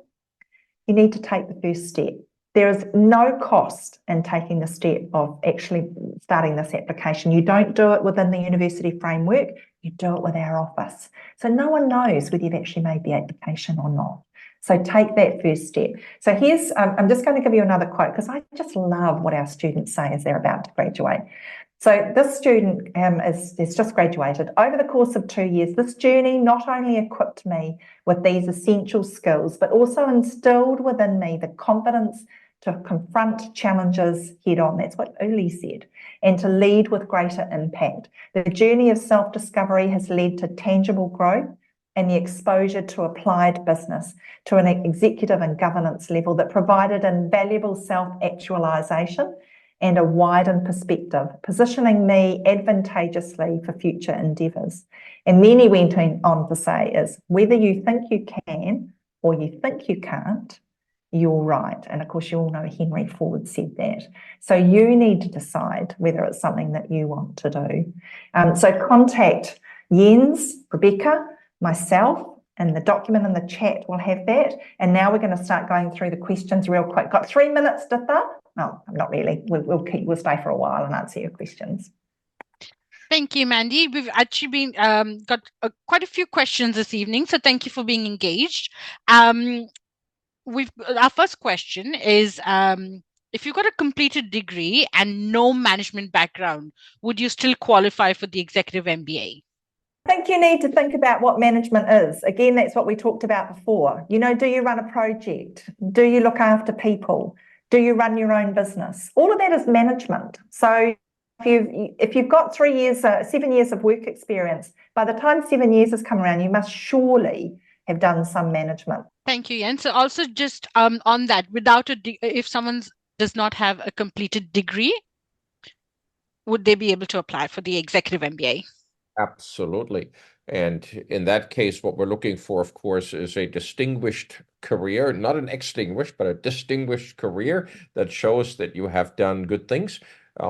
You need to take the first step. There is no cost in taking the step of actually starting this application. You don't do it within the university framework, you do it with our office. So no one knows whether you've actually made the application or not. So take that first step. So here's, I'm just going to give you another quote, because I just love what our students say as they're about to graduate. So this student has just graduated. Over the course of 2 years, this journey not only equipped me with these essential skills, but also instilled within me the confidence to confront challenges head on. That's what Uli said, and to lead with greater impact. The journey of self-discovery has led to tangible growth and the exposure to applied business, to an executive and governance level that provided invaluable self-actualization and a widened perspective, positioning me advantageously for future endeavours. And then he went on to say is, whether you think you can or you think you can't, you're right. And of course, you all know Henry Ford said that. So you need to decide whether it's something that you want to do. So contact Jens, Rebecca, myself, and the document in the chat will have that. And now we're going to start going through the questions real quick. Got 3 minutes, Ditha? No, not really. We'll stay for a while and answer your questions. Thank you, Mandy. We've actually got quite a few questions this evening, so thank you for being engaged. Our first question is, if you've got a completed degree and no management background, would you still qualify for the Executive MBA? think you need to think about what management is. Again, that's what we talked about before. You know, do you run a project? Do you look after people? Do you run your own business? All of that is management. So if you've got 7 years of work experience, by the time 7 years has come around, you must surely have done some management. Thank you, Yen. So also just on that, if someone does not have a completed degree, would they be able to apply for the Executive MBA? Absolutely. And in that case, what we're looking for, of course, is a distinguished career, not an extinguished, but a distinguished career that shows that you have done good things.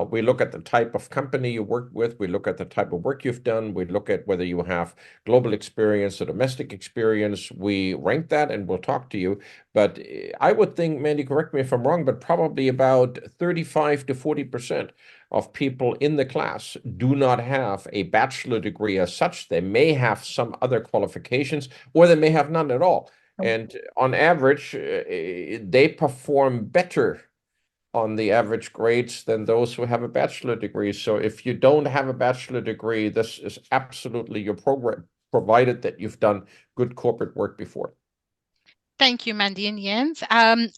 We look at the type of company you work with. We look at the type of work you've done. We look at whether you have global experience or domestic experience. We rank that and we'll talk to you. But I would think, Mandy, correct me if I'm wrong, but probably about 35 to 40% of people in the class do not have a bachelor degree as such. They may have some other qualifications, or they may have none at all. And on average, they perform better on the average grades than those who have a bachelor degree. So if you don't have a bachelor degree, this is absolutely your program, provided that you've done good corporate work before. Thank you, Mandy and Jens.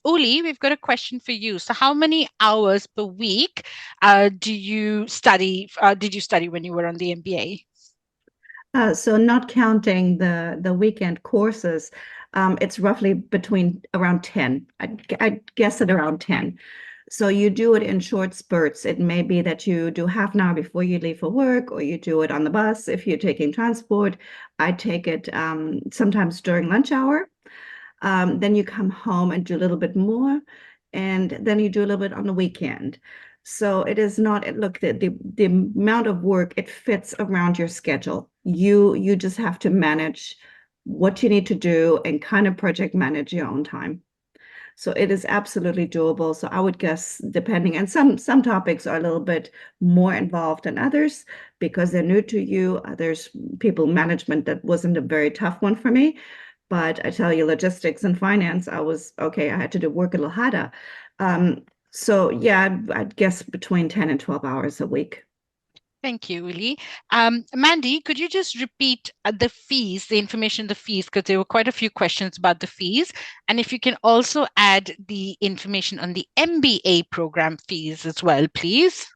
Uli, we've got a question for you. So how many hours per week did you study when you were on the MBA? So not counting the weekend courses, it's roughly around 10. I'd guess at around 10. So you do it in short spurts. It may be that you do half an hour before you leave for work, or you do it on the bus if you're taking transport. I take it sometimes during lunch hour. Then you come home and do a little bit more, and then you do a little bit on the weekend. So it is not, look, the amount of work, it fits around your schedule. You just have to manage what you need to do and kind of project manage your own time. So it is absolutely doable. So I would guess, depending, and some topics are a little bit more involved than others because they're new to you. There's people management that wasn't a very tough one for me. But I tell you, logistics and finance, I had to do work a little harder. So yeah, I'd guess between 10 and 12 hours a week. Thank you, Uli. Mandy, could you just repeat the information, the fees, because there were quite a few questions about the fees. And if you can also add the information on the MBA program fees as well, please.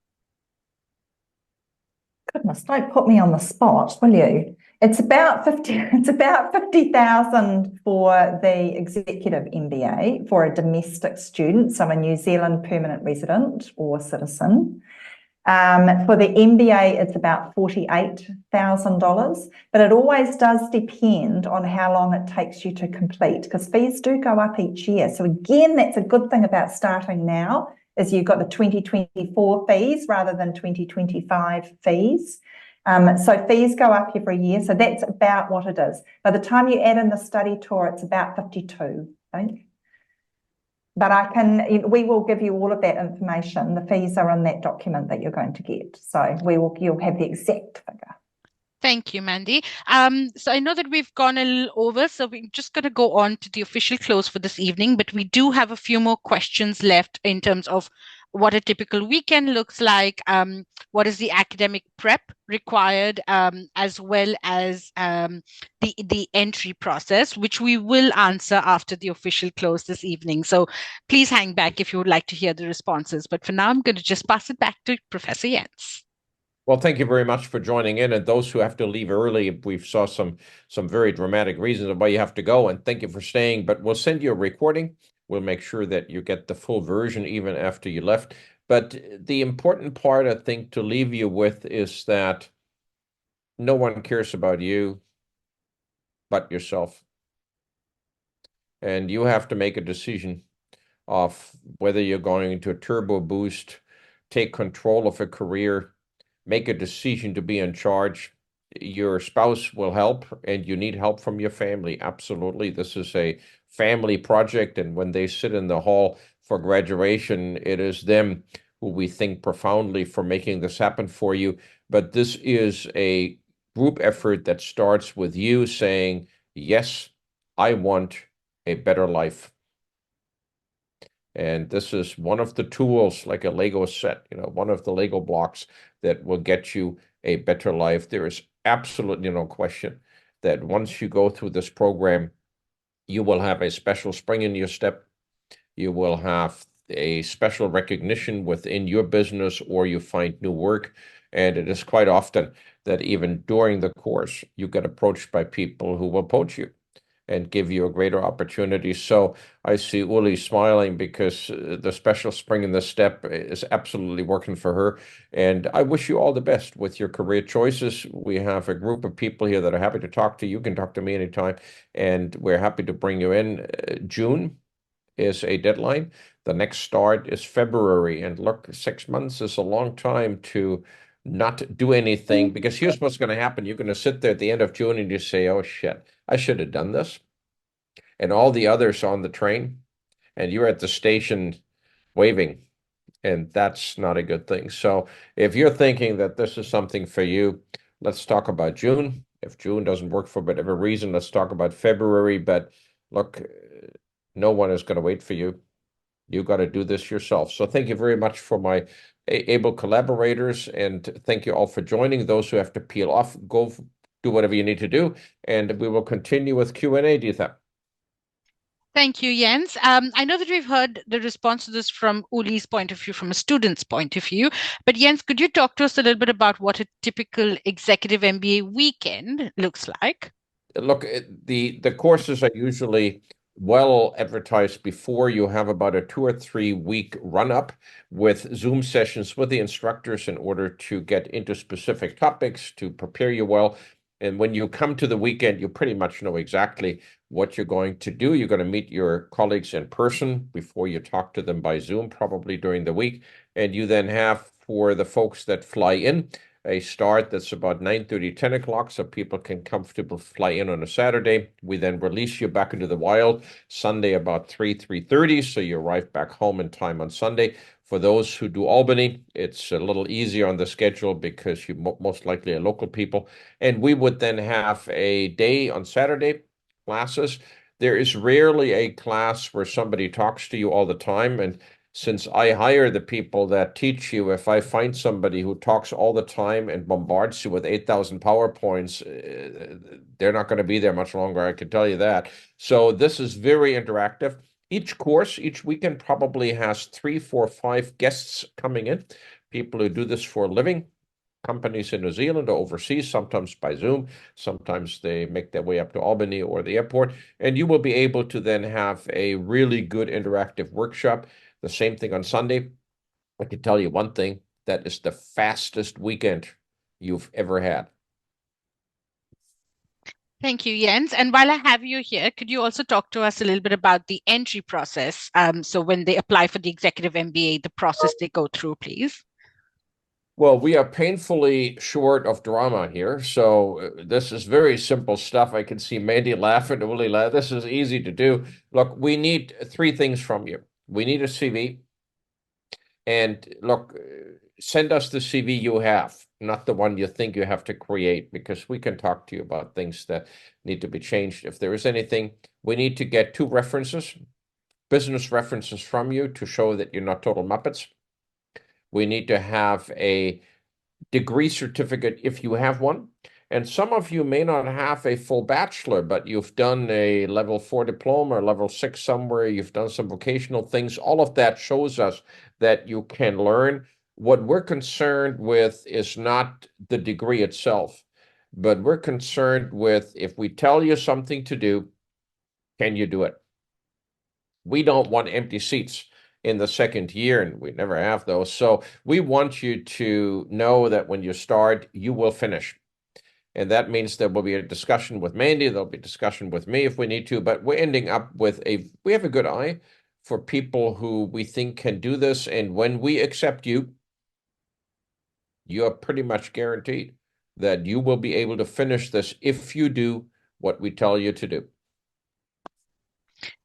Goodness, don't put me on the spot, will you? It's about 50,000 for the Executive MBA for a domestic student, so a New Zealand permanent resident or citizen. For the MBA, it's about $48,000, but it always does depend on how long it takes you to complete, because fees do go up each year. So again, that's a good thing about starting now, is you've got the 2024 fees rather than 2025 fees. So fees go up every year. So that's about what it is. By the time you add in the study tour, it's about 52, I think. But we will give you all of that information. The fees are in that document that you're going to get. So you'll have the exact figure. Thank you, Mandy. So I know that we've gone a little over, so we're just going to go on to the official close for this evening, but we do have a few more questions left in terms of what a typical weekend looks like, what is the academic prep required, as well as the entry process, which we will answer after the official close this evening. So please hang back if you would like to hear the responses. But for now, I'm going to just pass it back to Professor Jens. Well, thank you very much for joining in. And those who have to leave early, we've saw some very dramatic reasons why you have to go. And thank you for staying. But we'll send you a recording. We'll make sure that you get the full version even after you left. But the important part, I think, to leave you with is that no one cares about you but yourself. And you have to make a decision of whether you're going to turbo boost, take control of a career, make a decision to be in charge. Your spouse will help, and you need help from your family. Absolutely. This is a family project, and when they sit in the hall for graduation, it is them who we thank profoundly for making this happen for you. But this is a group effort that starts with you saying, yes, I want a better life. And this is one of the tools, like a Lego set, one of the Lego blocks that will get you a better life. There is absolutely no question that once you go through this program, you will have a special spring in your step. You will have a special recognition within your business, or you find new work. And it is quite often that even during the course, you get approached by people who will poach you and give you a greater opportunity. So I see Uli smiling because the special spring in the step is absolutely working for her. And I wish you all the best with your career choices. We have a group of people here that are happy to talk to you. You can talk to me anytime, and we're happy to bring you in. June is a deadline. The next start is February. And look, 6 months is a long time to not do anything, because here's what's going to happen. You're going to sit there at the end of June and you say, oh shit, I should have done this. And all the others on the train, and you're at the station waving, and that's not a good thing. So if you're thinking that this is something for you, let's talk about June. If June doesn't work for whatever reason, let's talk about February. But look, no one is going to wait for you. You got to do this yourself. So thank you very much for my able collaborators, and thank you all for joining. Those who have to peel off, go do whatever you need to do, and we will continue with Q&A, Deetha. Thank you, Jens. I know that we've heard the response to this from Uli's point of view, from a student's point of view, but Jens, could you talk to us a little bit about what a typical executive MBA weekend looks like? Look, the courses are usually well advertised before. You have about a 2 or 3 week run up with Zoom sessions with the instructors in order to get into specific topics, to prepare you well. And when you come to the weekend, you pretty much know exactly what you're going to do. You're going to meet your colleagues in person before you talk to them by Zoom, probably during the week. And you then have, for the folks that fly in, a start that's about 9:30, 10 o'clock, so people can comfortably fly in on a Saturday. We then release you back into the wild Sunday about 3:30, so you arrive back home in time on Sunday. For those who do Albany, it's a little easier on the schedule because you most likely are local people. And we would then have a day on Saturday, classes. There is rarely a class where somebody talks to you all the time. And since I hire the people that teach you, if I find somebody who talks all the time and bombards you with 8,000 PowerPoints, they're not going to be there much longer, I can tell you that. So this is very interactive. Each course, each weekend probably has 3, 4, 5 guests coming in, people who do this for a living, companies in New Zealand or overseas, sometimes by Zoom, sometimes they make their way up to Albany or the airport, and you will be able to then have a really good interactive workshop. The same thing on Sunday. I can tell you one thing, that is the fastest weekend you've ever had. Thank you, Jens. And while I have you here, could you also talk to us a little bit about the entry process? So when they apply for the Executive MBA, the process they go through, please. Well, we are painfully short of drama here, so this is very simple stuff. I can see Mandy laughing, Uli laugh. This is easy to do. Look, we need 3 things from you. We need a CV, and look, send us the CV you have, not the one you think you have to create, because we can talk to you about things that need to be changed. If there is anything, we need to get 2 references, business references from you to show that you're not total muppets. We need to have a degree certificate if you have one. And some of you may not have a full bachelor, but you've done a level 4 diploma or level 6 somewhere. You've done some vocational things. All of that shows us that you can learn. What we're concerned with is not the degree itself, but we're concerned with, if we tell you something to do, can you do it? We don't want empty seats in the second year, and we never have those. So we want you to know that when you start, you will finish. And that means there will be a discussion with Mandy, there'll be a discussion with me if we need to, but we're ending up with we have a good eye for people who we think can do this. And when we accept you, you are pretty much guaranteed that you will be able to finish this if you do what we tell you to do.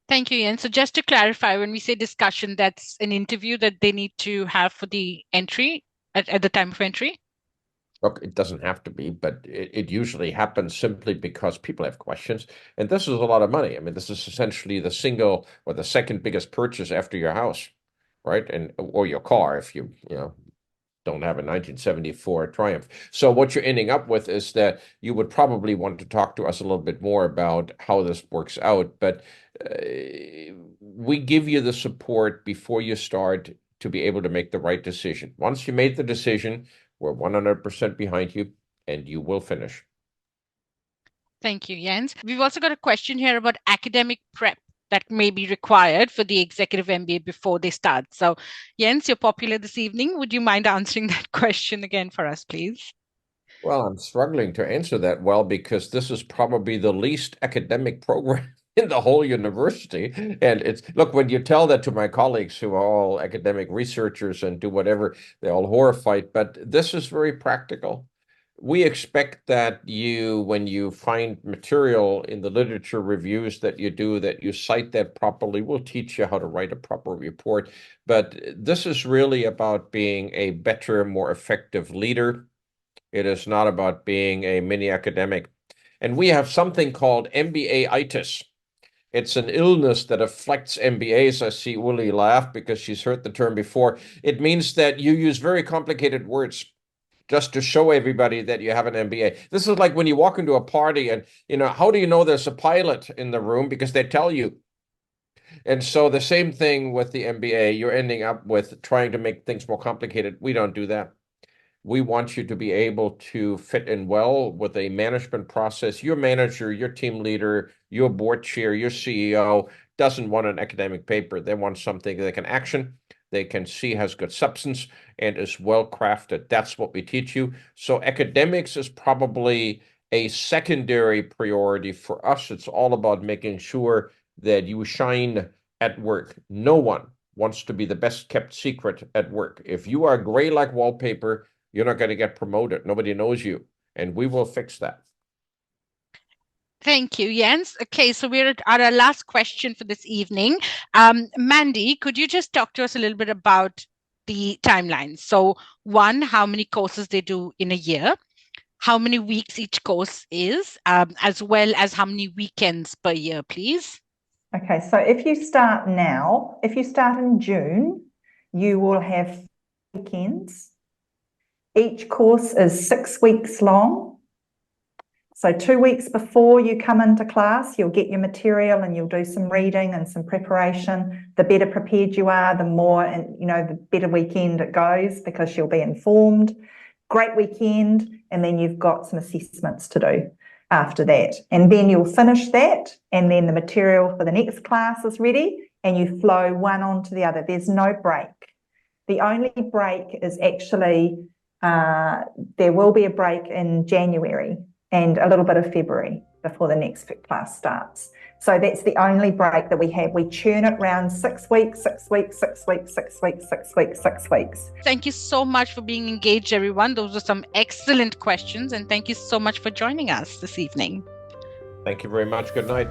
Thank you, Ian. So just to clarify, when we say discussion, that's an interview that they need to have for the entry at the time of entry? Look, it doesn't have to be, but it usually happens simply because people have questions. And this is a lot of money. I mean, this is essentially the single or the second biggest purchase after your house, right? And or your car if you know. don't have a 1974 Triumph. So what you're ending up with is that you would probably want to talk to us a little bit more about how this works out. But we give you the support before you start to be able to make the right decision. Once you made the decision, we're 100% behind you, and you will finish. Thank you, Jens. We've also got a question here about academic prep that may be required for the executive MBA before they start. So, Jens, you're popular this evening. Would you mind answering that question again for us, please? Well, I'm struggling to answer that well because this is probably the least academic program in the whole university. And look, when you tell that to my colleagues who are all academic researchers and do whatever, they're all horrified. But this is very practical. We expect that when you find material in the literature reviews that you cite that properly. We'll teach you how to write a proper report. But this is really about being a better, more effective leader. It is not about being a mini academic. And we have something called MBA-itis. It's an illness that afflicts MBAs. I see Uli laugh because she's heard the term before. It means that you use very complicated words just to show everybody that you have an MBA. This is like when you walk into a party and, how do you know there's a pilot in the room? Because they tell you. And so the same thing with the MBA, you're ending up with trying to make things more complicated. We don't do that. We want you to be able to fit in well with a management process. Your manager, your team leader, your board chair, your CEO doesn't want an academic paper. They want something they can action, they can see has good substance, and is well crafted. That's what we teach you. So academics is probably a secondary priority for us. It's all about making sure that you shine at work. No one wants to be the best kept secret at work. If you are gray like wallpaper, you're not going to get promoted. Nobody knows you, and we will fix that. Thank you, Jens. Okay, so we're at our last question for this evening. Mandy, could you just talk to us a little bit about the timeline? So, one, how many courses they do in a year, how many weeks each course is, as well as how many weekends per year, please? Okay, so if you start in June, you will have weekends. Each course is 6 weeks long. So 2 weeks before you come into class, you'll get your material and you'll do some reading and some preparation. The better prepared you are, the better weekend it goes because you'll be informed. Great weekend, and then you've got some assessments to do after that. And then you'll finish that, and then the material for the next class is ready, and you flow one on to the other. There's no break. The only break is actually, there will be a break in January and a little bit of February before the next class starts. So that's the only break that we have. We churn it around 6 weeks, 6 weeks, 6 weeks, 6 weeks, 6 weeks, 6 weeks. Thank you so much for being engaged, everyone. Those are some excellent questions, and thank you so much for joining us this evening. Thank you very much. Good night.